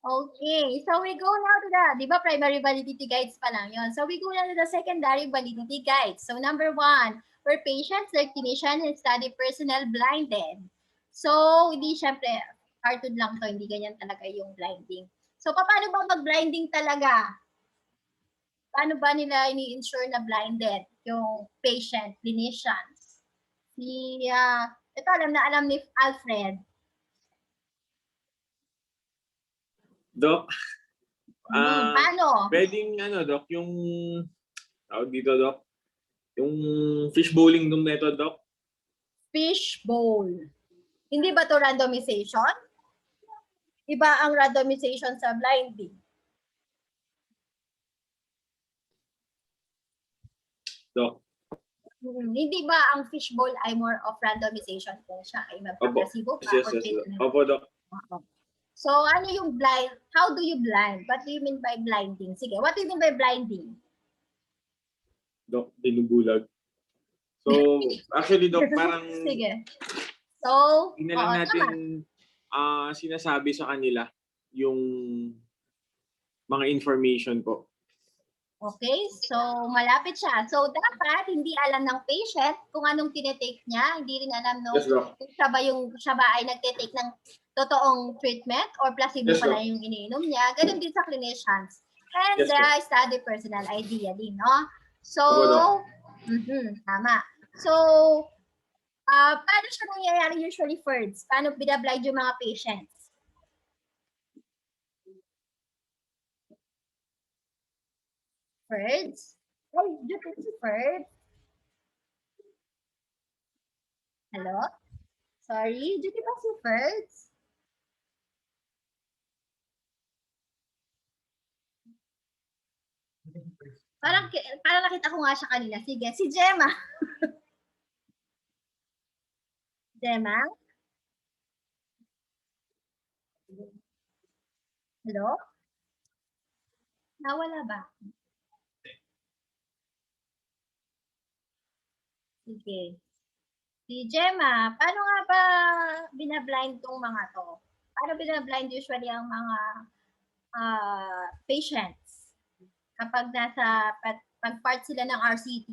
Okay, so we go now to the, di ba, primary validity guides pa lang yun. So we go now to the secondary validity guides. So number 1, were patients, their clinician, and study personnel blinded. So, hindi syempre, cartoon lang to, hindi ganyan talaga yung blinding. So, paano ba mag-blinding talaga? Paano ba nila ini-ensure na blinded yung patient, clinicians? Ito alam ni Alfred. Doc, paano? pwedeng Doc, yung tawag dito, Doc, yung fishbowling ng method, Doc. Fishbowl. Hindi ba to randomization? Iba ang randomization sa blinding. Doc. Hindi ba ang fishbowl ay more of randomization kung siya ay magpa-placebo pa? Yes. Opo, Doc. So, ano yung blind? How do you blind? What do you mean by blinding? Sige, what do you mean by blinding? Doc, binubulag. So, actually, Doc, parang sige. So, lang natin sinasabi sa kanila yung mga information po. Okay, so malapit siya. So, dapat hindi alam ng patient kung anong tinetake niya. Hindi rin alam no, Yes, Doc. kung siya ba ay nagtitake ng totoong treatment or placebo Yes, pala Doc. yung iniinom niya. Ganun din sa clinicians. And Yes, the study personnel ideally, no? So, tama. So, paano siya nangyayari usually first? Paano binablind yung mga patients? Ferds? Ay, duty si Ferds. Hello? Sorry, duty ba si Ferds? Parang nakita ko nga siya kanina. Sige, si Gemma. Gemma? Hello? Nawala ba? Sige. Si Gemma, paano nga ba binablind tong mga to? Paano binablind usually ang mga patients kapag pag-part sila ng RCT?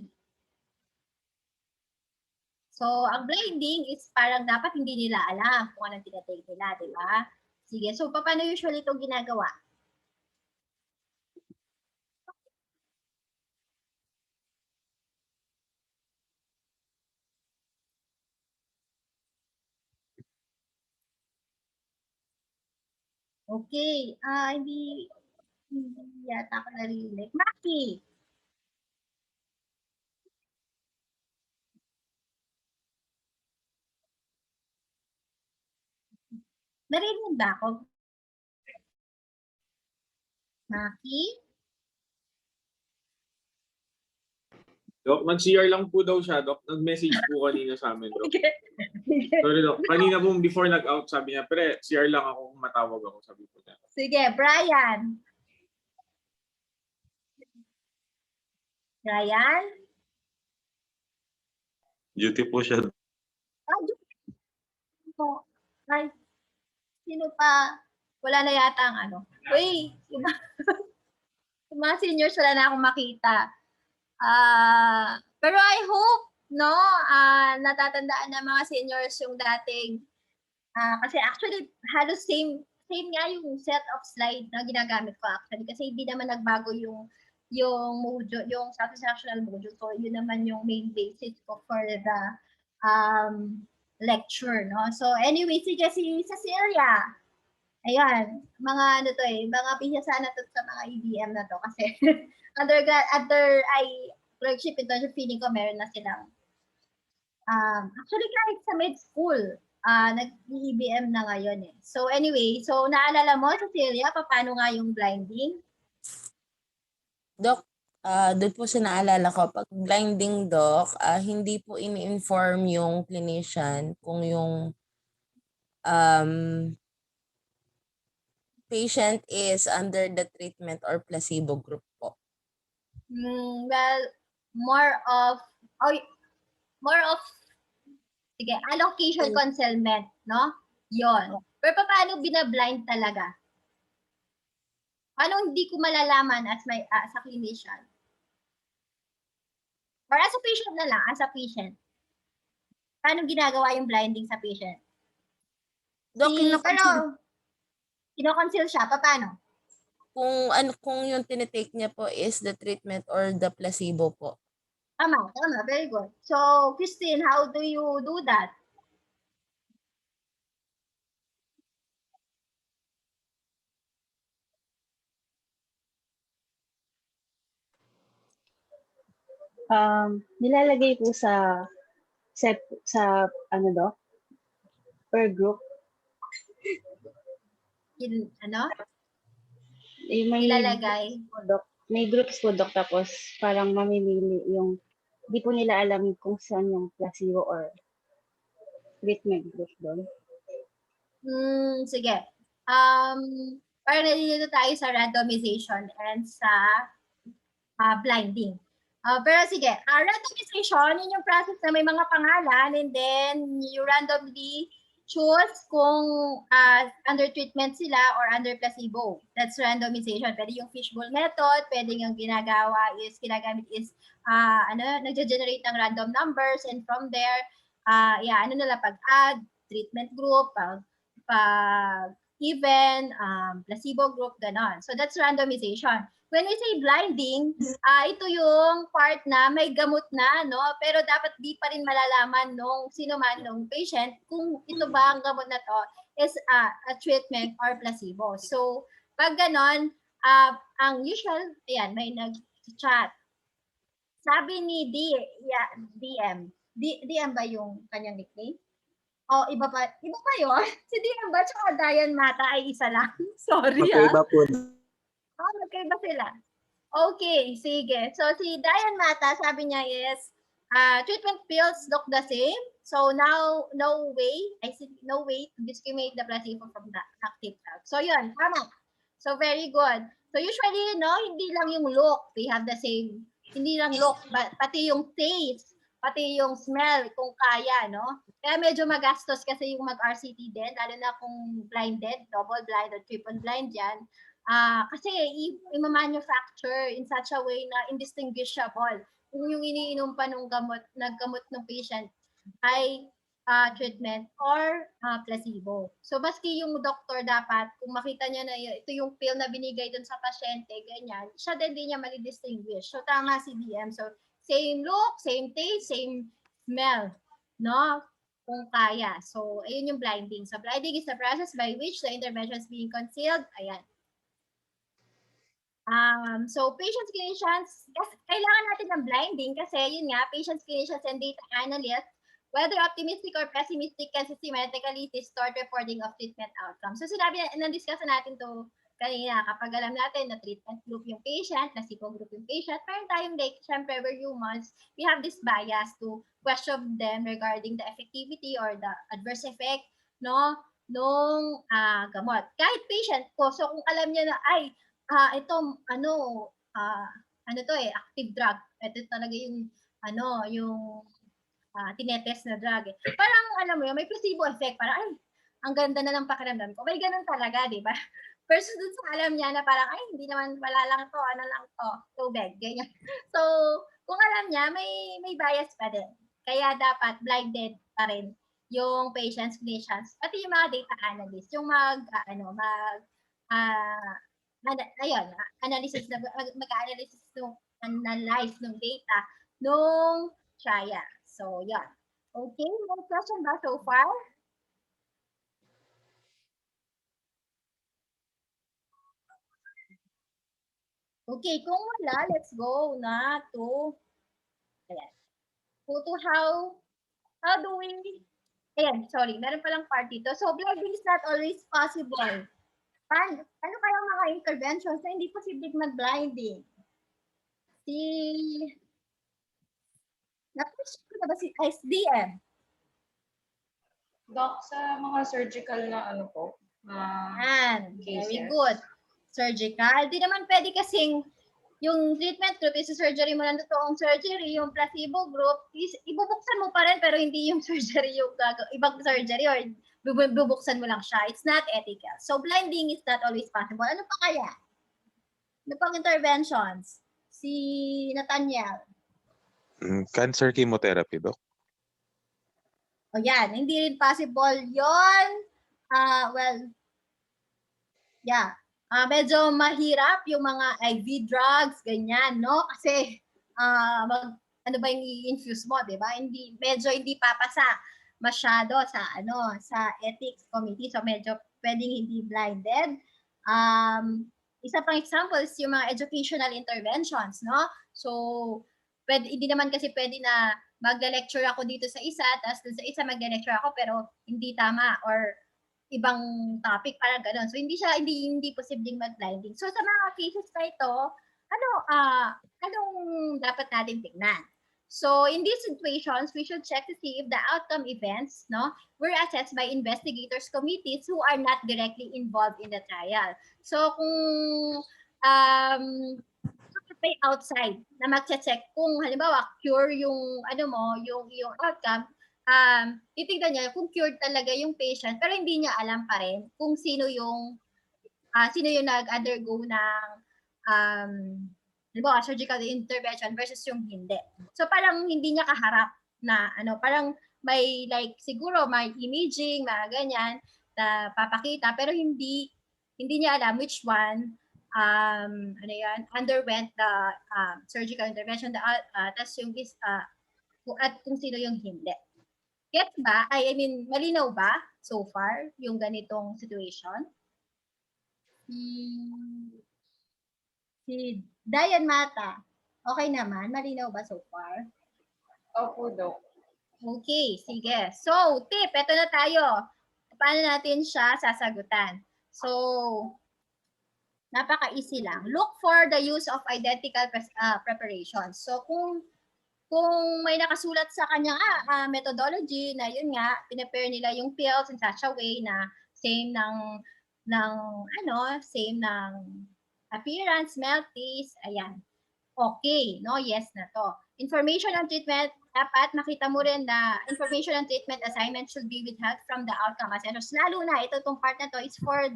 So, ang blinding is parang dapat hindi nila alam kung anong tinatake nila, di ba? Sige, so paano usually ito ginagawa? Okay, hindi yata ako narinig. Maki! Narinig ba ako? Maki? Doc, nag-CR lang po daw siya, Doc. Nag-message po kanina sa amin, Doc. Sige. Sorry, Doc. Kanina po before nag-out, sabi niya, pre, CR lang ako kung matawag ako, sabi po niya. Sige, Brian. Brian? Duty po siya. Ay, sino pa? Wala na yata ang ano. Uy, yung mga seniors wala na akong makita. Pero I hope, no, natatandaan ng mga seniors yung dating, kasi actually, halos same nga yung set of slide na ginagamit ko actually, kasi hindi naman nagbago yung module, yung satisfactional module. So, yun naman yung main basis ko for the lecture, no? So, anyway, sige, si Cecilia. Ayan, mga ano to mga pihasa na to sa mga EBM na to kasi clerkship, internship, feeling ko meron na silang actually kahit sa med school, nag-EBM na ngayon eh. So anyway, so naalala mo, Cecilia, paano nga yung blinding? Doc, doon po sa naalala ko, pag blinding, Doc, hindi po ini-inform yung clinician kung yung patient is under the treatment or placebo group po. Well, more of sige, allocation concealment, no? Yon. Pero paano binablind talaga? Paano hindi ko malalaman as a clinician? Or as a patient na lang, as a patient. Paano ginagawa yung blinding sa patient? Doc, kino-conceal siya, paano? Kung yung tinitake niya po is the treatment or the placebo po. Tama, very good. So, Christine, how do you do that? Nilalagay po sa ano Doc? Per group. May Nilalagay? po, Doc. May groups po, Doc, tapos parang mamimili yung di po nila alam kung saan yung placebo or treatment group doon. Sige. Para nalilito tayo sa randomization and sa blinding. Pero sige, randomization, yun yung process na may mga pangalan and then you randomly choose kung under treatment sila or under placebo. That's randomization. Pwede yung fishbowl method, pwede yung ginagamit is nagge-generate ng random numbers and from there, pag-add, treatment group, pag even, placebo group, ganon. So that's randomization. When we say blinding, ito yung part na may gamot na, no? Pero dapat di pa rin malalaman sino man nung patient kung ito ba ang gamot na to is a treatment or placebo. So, pag ganon, ang usual, ayan, may nag-chat. Sabi ni DM. DM ba yung kanyang nickname? Iba pa yun? Si DM ba tsaka Diane Mata ay isa lang? Sorry Magkaiba po. Magkaiba sila. Okay, sige. So, si Diane Mata, sabi niya is, treatment pills look the same. So, now, no way to discriminate the placebo from the active drug. So, yun, tama. So, very good. So, usually, hindi lang yung look, they have the same, hindi lang look, pati yung taste, pati yung smell, kung kaya, no? Kaya medyo magastos kasi yung mag-RCT din, lalo na kung blinded, double blind or triple blind yan. Kasi i-manufacture in such a way na indistinguishable. Kung yung iniinom pa ng gamot ng patient ay treatment or placebo. So, baski yung doktor dapat, kung makita niya na ito yung pill na binigay dun sa pasyente, ganyan, siya din niya mali-distinguish. So, tama si DM. So, same look, same taste, same smell, no? Kung kaya. So, ayun yung blinding. So, blinding is the process by which the intervention is being concealed. Ayan. So, patients, clinicians, kailangan natin ng blinding kasi yun nga, patients, clinicians, and data analysts, whether optimistic or pessimistic, can systematically distort reporting of treatment outcomes. So, sinabi na-discuss natin to kanina, kapag alam natin na treatment group yung patient, placebo group yung patient, meron tayong like, syempre, we're humans, we have this bias to question them regarding the effectivity or the adverse effect, no, nung gamot. Kahit patient ko, so kung alam niya na, ay, ito, ano to active drug. Ito talaga yung, yung tinetest na drug. Parang, alam mo yun, may placebo effect. Parang, ay, ang ganda na ng pakiramdam ko. May ganun talaga, di ba? Versus dun sa alam niya na parang, ay, hindi naman, wala lang to, ano lang to, tubig, ganyan. So, kung alam niya, may bias pa din. Kaya dapat blinded pa rin yung patients, clinicians, pati yung mga data analysts, yung analysis na mag-analysis analyze ng data nung trial. So, yan. Okay, may question ba so far? Okay, kung wala, let's go na to, ayan, to how do we, ayan, sorry, meron palang part dito. So, blinding is not always possible. Ano kaya mga interventions na hindi posibleng mag-blinding? Napush ko na ba si SDM? Doc, sa mga surgical na ano po, Very cases. good. Surgical. Di naman pwede kasing yung treatment group is surgery mo ng totoong surgery, yung placebo group is ibubuksan mo pa rin pero hindi yung surgery yung ibang surgery or bubuksan mo lang siya. It's not ethical. So blinding is not always possible. Ano pa kaya? Ano pang interventions? Si Nathaniel. Cancer chemotherapy, Doc. O yan, hindi rin possible yon. Medyo mahirap yung mga IV drugs, ganyan, no? Kasi, ano ba yung i-infuse mo, di ba? Medyo hindi papasa masyado sa ethics committee. So, medyo pwedeng hindi blinded. Isa pang example is yung mga educational interventions, no? So, hindi naman kasi pwede na magle-lecture ako dito sa isa, tapos dun sa isa magle-lecture ako, pero hindi tama or ibang topic, parang gano'n. So, hindi posibleng mag-blinding. So, sa mga cases na ito, anong dapat natin tingnan? So, in these situations, we should check to see if the outcome events, no, were assessed by investigators committees who are not directly involved in the trial. So, kung may outside na magche-check kung halimbawa cure yung yung outcome, titignan niya kung cured talaga yung patient pero hindi niya alam pa rin kung sino yung nag-undergo ng halimbawa surgical intervention versus yung hindi. So parang hindi niya kaharap na parang may like siguro may imaging, mga ganyan na papakita pero hindi niya alam which one underwent the surgical intervention, tas yung at kung sino yung hindi. Gets ba? I mean, malinaw ba so far yung ganitong situation? Si Dayan Mata, okay naman? Malinaw ba so far? Opo, Doc. Okay, sige. So, tip, eto na tayo. Paano natin siya sasagutan? So, napaka-easy lang. Look for the use of identical preparations. So, kung may nakasulat sa kanyang methodology na yun nga, pinapare nila yung pills in such a way na same same ng appearance, smell, taste, ayan. Okay, no? Yes na to. Information on treatment, dapat makita mo rin na information on treatment assignment should be withheld from the outcome assessors. Lalo na, itong part na to is for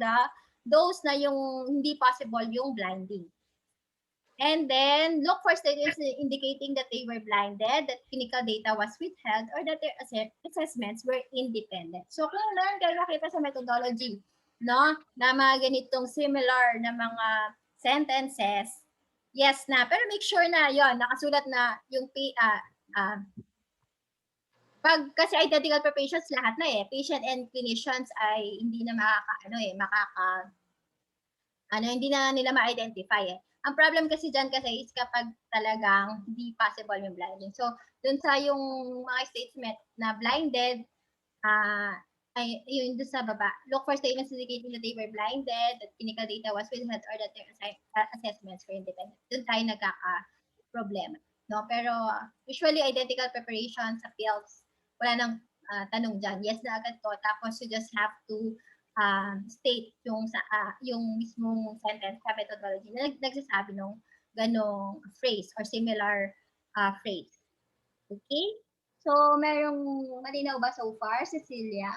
those na yung hindi possible yung blinding. And then, look for statements indicating that they were blinded, that clinical data was withheld, or that their assessments were independent. So, kung meron kayo nakita sa methodology, no, na mga ganitong similar na mga sentences, yes na. Pero make sure na yon nakasulat na yung kasi identical preparations lahat na patient and clinicians ay hindi na hindi na nila ma-identify Ang problem kasi dyan is kapag talagang hindi possible yung blinding. So, dun sa yung mga statement na blinded, ay, yun doon sa baba. Look for statements indicating that they were blinded, that clinical data was withheld, or that their assessments were independent. Doon tayo nagkaka-problema. No? Pero usually identical preparations, appeals, wala nang tanong dyan. Yes na agad to. Tapos you just have to state yung mismong sentence sa methodology na nagsasabi ng ganong phrase or similar phrase. Okay? So, merong malinaw ba so far, Cecilia?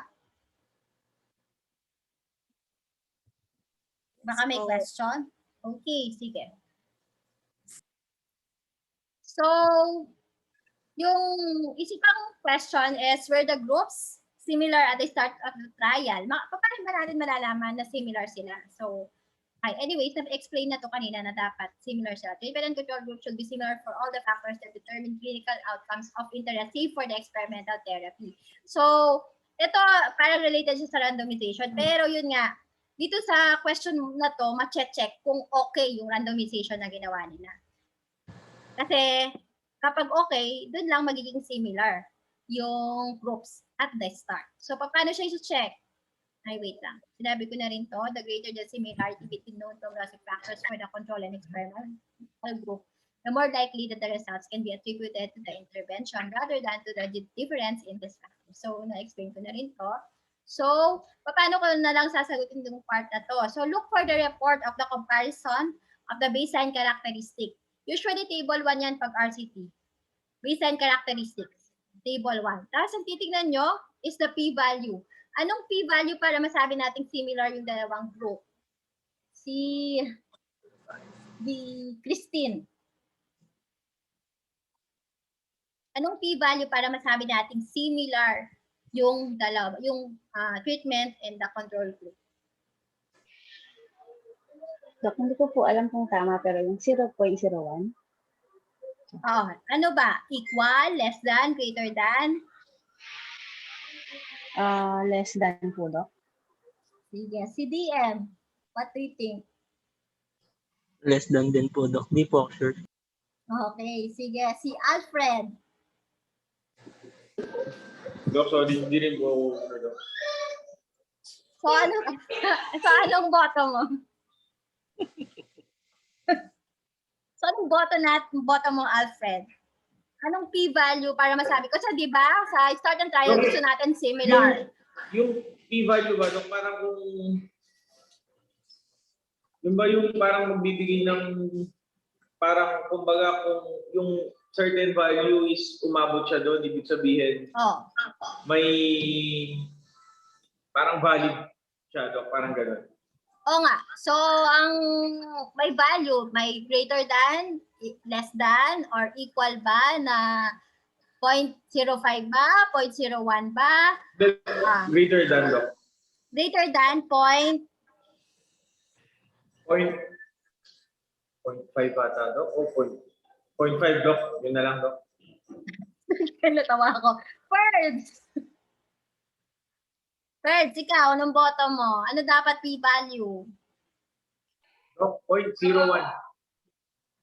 Baka may question? Okay, sige. So, yung isipang question is, were the groups similar at the start of the trial? Paano ba natin malalaman na similar sila? So, anyways, na-explain na to kanina na dapat similar sila. Treatment and control group should be similar for all the factors that determine clinical outcomes of interest, save for the experimental therapy. So, ito parang related siya sa randomization. Pero yun nga, dito sa question na to, ma-check kung okay yung randomization na ginawa nila. Kasi kapag okay, dun lang magiging similar yung groups at the start. So, paano siya i-check? Ay, wait lang. Sinabi ko na rin to, the greater the similarity between known prognostic factors for the control and experimental group, the more likely that the results can be attributed to the intervention rather than to the difference in this factor. So, na-explain ko na rin to. So, paano ko na lang sasagutin yung part na to? So, look for the report of the comparison of the baseline characteristic. Usually, table 1 yan pag RCT. Baseline characteristics. Table 1. Tapos, ang titignan nyo is the p-value. Anong p-value para masabi nating similar yung dalawang group? Si Christine. Anong p-value para masabi nating similar yung dalawa, yung treatment and the control group? Dok, hindi ko po alam kung tama, pero yung 0.01. Ano ba? Equal, less than, greater than? Less than po, Dok. Sige. Si DM, what do you think? Less than din po, Doc. Di po sure. Okay, sige. Si Alfred. Doc, sorry, hindi rin po Doc. So, anong boto mo? So, anong boto mo, Alfred? Anong p-value para masabi ko? So, di ba, sa start and trial, gusto natin similar. Yung p-value ba, Doc, parang kung yung ba yung parang magbibigay ng parang kumbaga kung yung certain value is umabot siya doon, ibig sabihin may parang valid siya, Doc, parang gano'n. Oo nga. So, ang may value, may greater than, less than, or equal ba na 0.05 ba? 0.01 ba? Greater than, Doc. Greater than 0.5 ata, Doc, o 0.5, Doc. Yun na lang, Doc. Natawa ako. Ferds, ikaw, anong boto mo? Ano dapat p-value? Doc, 0.01.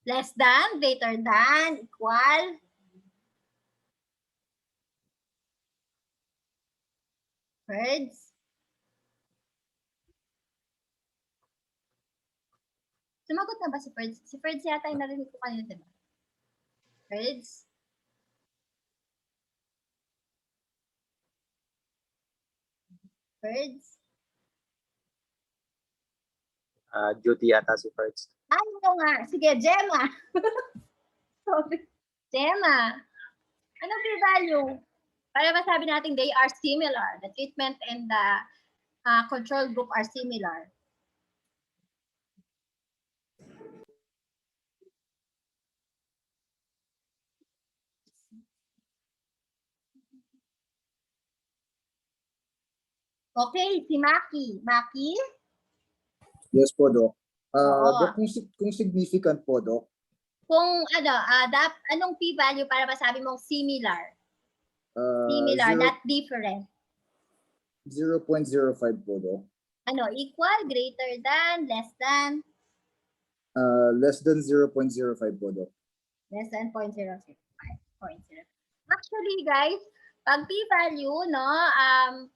Less than, greater than, equal? Ferds? Sumagot na ba si Ferds? Si Ferds yata yung narinig ko kanina, diba? Ferds? Ferds? Duty yata si Ferds. Ano nga? Sige, Gemma. Sorry. Gemma. Anong p-value? Para masabi natin they are similar. The treatment and the control group are similar. Okay, si Maki. Maki? Yes po, Doc. Oo. Doc, kung significant po, Doc. Kung anong p-value para masabi mong similar? Similar, not different. 0.05 po, Doc. Ano, equal, greater than, less than? Less than 0.05 po, Doc. Less than 0.05. Actually, guys, Pag p-value, no,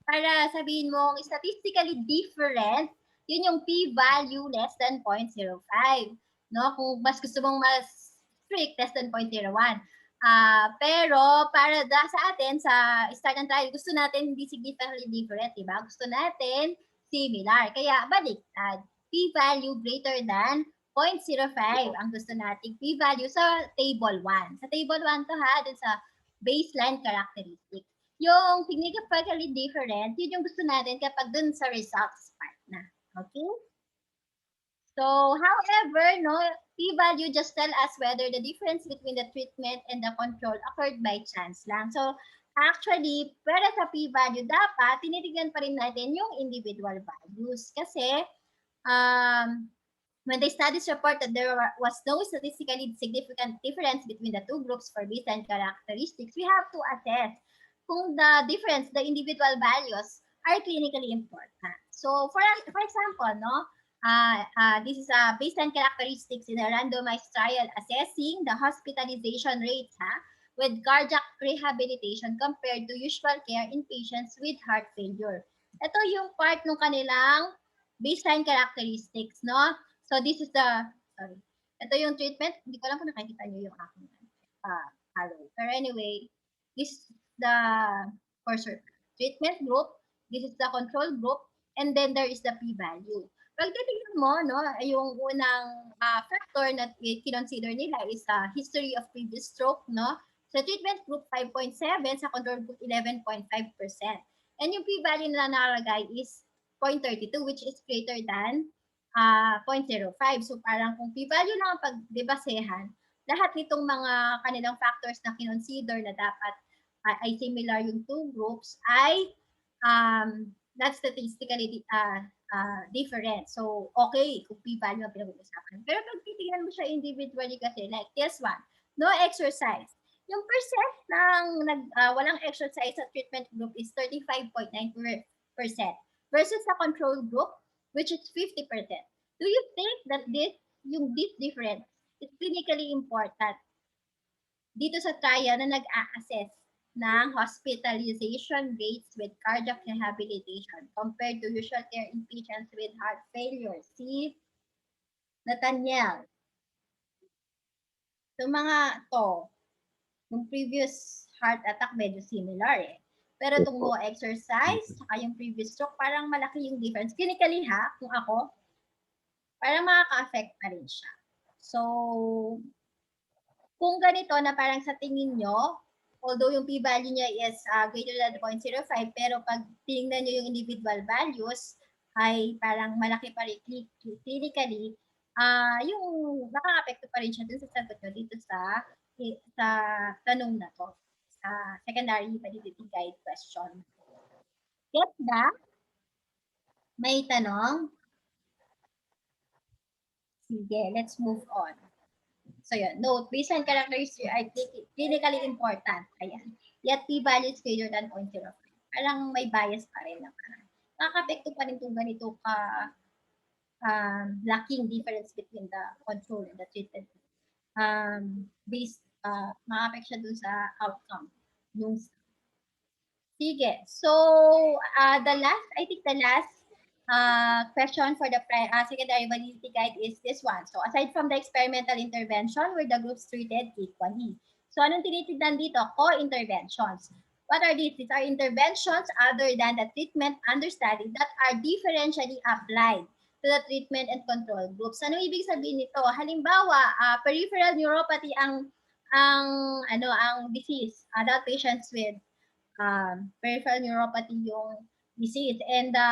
para sabihin mo statistically different, yun yung p-value less than 0.05. No? Kung mas gusto mong mas strict, less than 0.01. Pero para sa atin, sa start ng trial, gusto natin hindi significantly different, diba? Gusto natin similar. Kaya baliktad. P-value greater than 0.05 ang gusto nating p-value sa table 1. Sa table 1 to ha, dun sa baseline characteristics. Yung significantly different, yun yung gusto natin kapag dun sa results part na. Okay? So, however, no, p-value just tell us whether the difference between the treatment and the control occurred by chance lang. So, actually, para sa p-value, dapat tinitignan pa rin natin yung individual values. Kasi, when the studies report that there was no statistically significant difference between the two groups for baseline characteristics, we have to assess kung the difference, the individual values, are clinically important. So, for example, no, this is a baseline characteristics in a randomized trial assessing the hospitalization rates with cardiac rehabilitation compared to usual care in patients with heart failure. Ito yung part ng kanilang baseline characteristics, no? So this is the, ito yung treatment. Hindi ko lang kung nakikita nyo yung aking arrow. Pero anyway, this is the cursor. Treatment group, this is the control group, and then there is the p-value. Pag titignan mo, no, yung unang factor na kinonsider nila is history of previous stroke, no? Sa treatment group, 5.7, sa control group, 11.5%. And yung p-value na nakalagay is 0.32, which is greater than 0.05. So parang kung p-value lang ang pagdebasehan, lahat nitong mga kanilang factors na kinonsider na dapat ay similar yung two groups ay not statistically different. So, okay, kung p-value ang pinag-uusapan. Pero pag titignan mo siya individually kasi, like this one, no exercise. Yung percent ng walang exercise sa treatment group is 35.9% versus sa control group, which is 50%. Do you think that this difference is clinically important dito sa trial na nag-a-assess ng hospitalization rates with cardiac rehabilitation compared to usual care in patients with heart failure? Si Nathaniel. So mga to, yung previous heart attack medyo similar eh. Pero itong no exercise, saka yung previous stroke, parang malaki yung difference. Clinically ha, kung ako, parang makaka-affect pa rin siya. So, kung ganito na parang sa tingin nyo, although yung p-value niya is greater than 0.05, pero pag tinignan nyo yung individual values, ay parang malaki pa rin clinically, yung nakaka-apekto pa rin siya dun sa sagot nyo dito sa tanong na to, sa secondary validity guide question. Get that? May tanong? Sige, let's move on. So yun, note, baseline characteristics are clinically important. Ayan. Yet p-value is greater than 0.05. Parang may bias pa rin na parang nakaka-apekto pa rin itong ganito ka lacking difference between the control and the treated. Makaka-apekto siya dun sa outcome. Sige. So, I think the last question for the secondary validity guide is this one. So, aside from the experimental intervention, were the groups treated equally? So, anong tinitignan dito? Co-interventions. What are these? These are interventions other than the treatment under study that are differentially applied to the treatment and control groups. Ano ibig sabihin nito? Halimbawa, peripheral neuropathy ang disease. Adult patients with peripheral neuropathy yung disease, and the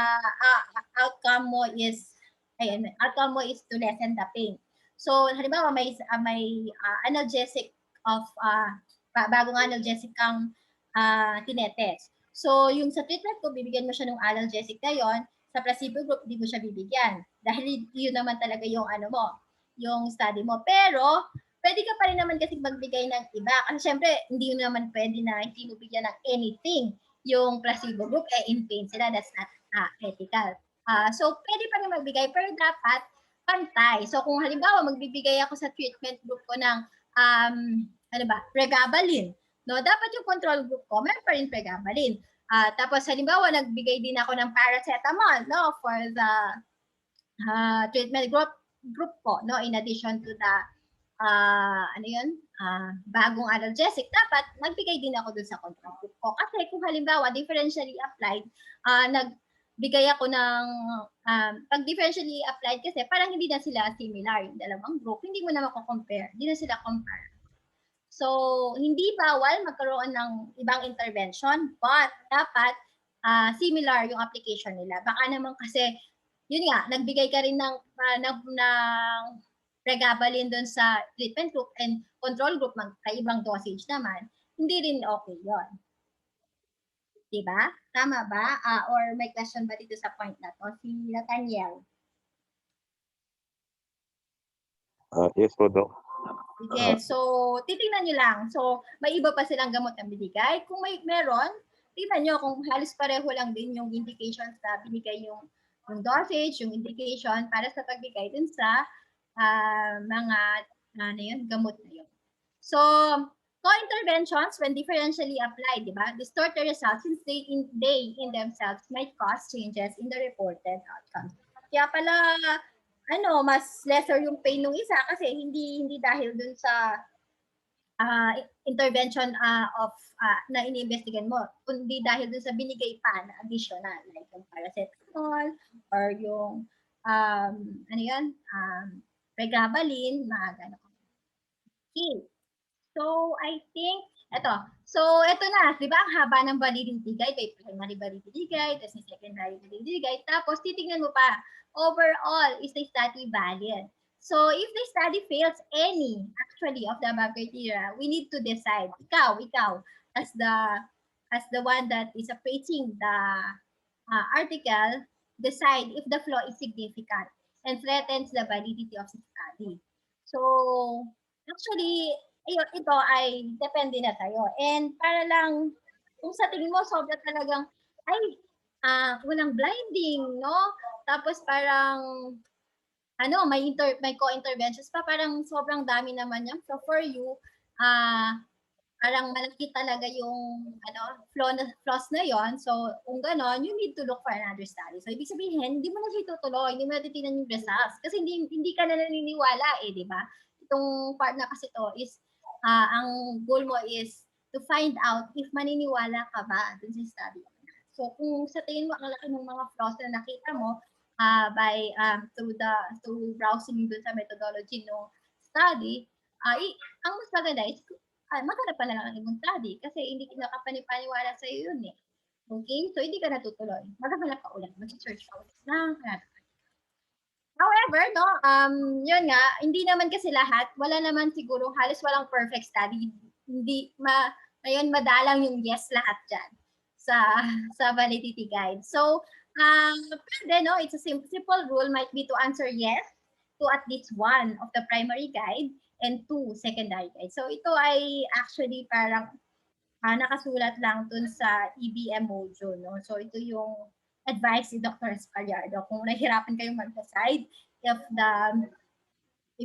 outcome mo is to lessen the pain. So halimbawa may analgesic of bagong analgesic kang tinetest. So yung sa treatment ko, bibigyan mo siya ng analgesic na yon. Sa placebo group, hindi mo siya bibigyan dahil yun naman talaga yung yung study mo. Pero pwede ka pa rin naman kasi magbigay ng iba. Kasi syempre, hindi yun naman pwede na hindi mo bigyan ng anything. Yung placebo group, in pain sila. That's not ethical. So, pwede pa rin magbigay, pero dapat pantay. So, kung halimbawa, magbibigay ako sa treatment group ko ng, pregabalin. No, dapat yung control group ko, meron pa rin pregabalin. Tapos halimbawa, nagbigay din ako ng paracetamol, no, for the treatment group ko, no, in addition to the bagong analgesic, dapat nagbigay din ako dun sa control group ko. Kasi kung halimbawa, differentially applied, nagbigay ako ng, pag differentially applied kasi, parang hindi na sila similar, yung dalawang group, hindi mo na mako-compare, hindi na sila compare. So, hindi bawal magkaroon ng ibang intervention, but dapat similar yung application nila. Baka naman kasi, yun nga, nagbigay ka rin ng pregabalin doon sa treatment group and control group, magkaibang dosage naman, hindi rin okay yun. Diba? Tama ba? Or may question ba dito sa point na to? Si Nathaniel. Yes po, Doc. Sige, so titingnan nyo lang. So may iba pa silang gamot na binigay. Kung meron, tingnan nyo kung halos pareho lang din yung indications na binigay yung dosage, yung indication para sa pagbigay dun sa mga gamot na yun. So, co-interventions when differentially applied, di ba, distort the results since they in themselves might cause changes in the reported outcomes. Kaya pala, mas lesser yung pain ng isa kasi hindi dahil dun sa intervention na iniimbestigan mo, kundi dahil dun sa binigay pa na additional, like yung paracetamol or yung pregabalin, mga gano'n. Okay. So, I think, ito na, di ba, ang haba ng validity guide, may primary validity guide, tapos may secondary validity guide, tapos titignan mo pa, overall, is the study valid? So, if the study fails any, actually, of the above criteria, we need to decide, ikaw, as the one that is appraising the article, decide if the flaw is significant and threatens the validity of the study. So, actually, ito ay depende na sa'yo. And para lang, kung sa tingin mo, sobra talagang, walang blinding, no? Tapos parang, may co-interventions pa, parang sobrang dami naman yan. So for you, parang malaki talaga yung flaws na yon. So kung ganon, you need to look for another study. So ibig sabihin, hindi mo na siya itutuloy, hindi mo na titignan yung results. Kasi hindi ka na naniniwala di ba? Itong part na kasi to is, ang goal mo is to find out if maniniwala ka ba dun sa study. So kung sa tingin mo ang laki ng mga flaws na nakita mo through browsing dun sa methodology ng study, ang mas maganda is maghanap pa na lang ng ibang study kasi hindi nakapaniwala sa iyo yun eh. Okay? So hindi ka natutuloy. Maghanap ka ulit. Mag-search ka ulit ng However, yun nga, hindi naman kasi lahat, wala naman siguro, halos walang perfect study. Ngayon madalang yung yes lahat dyan sa validity guide. So, pwede, it's a simple rule might be to answer yes to at least one of the primary guide and 2 secondary guide. So, ito ay actually parang nakasulat lang dun sa EBM module, no? So, ito yung advice ni Dr. Espallardo kung nahihirapan kayong mag-decide if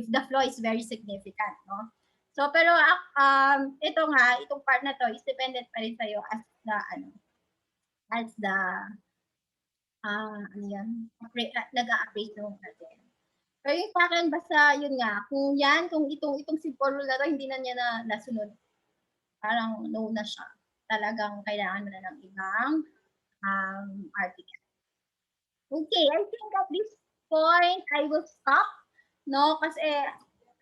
the flaw is very significant, no? So, pero itong part na to is dependent pa rin sa'yo as nag-a-appraise nung natin. Pero yung sa akin, basta yun nga, kung itong simple rule na to, hindi na niya nasunod, parang no na siya. Talagang kailangan mo na ng ibang article. Okay, I think at this point, I will stop, no? Kasi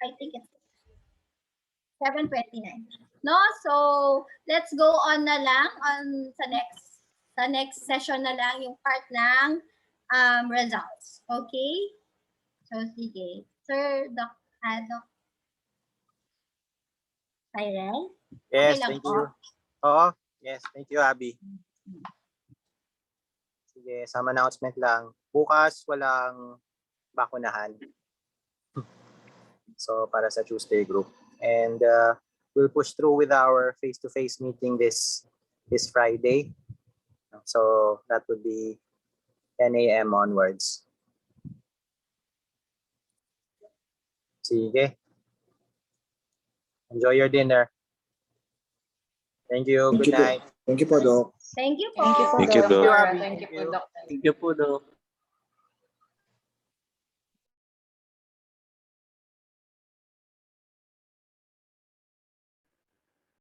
I think it's 7:29. No? So, let's go on na lang sa next session na lang yung part ng results. Okay? So, sige. Sir, Doc Tyrell? Yes, okay thank you. Oo, yes, thank you, Abby. Sige, some announcement lang. Bukas, walang bakunahan. So, para sa Tuesday group. And we'll push through with our face-to-face meeting this Friday. So, that would be 10 a.m. onwards. Sige. Enjoy your dinner. Thank you. Thank Good you po. night. Thank you po, Doc. Thank you po. Thank you po, Thank you, Dr. Doc. Nora. Thank you po, Dr. Thank you po, Doc.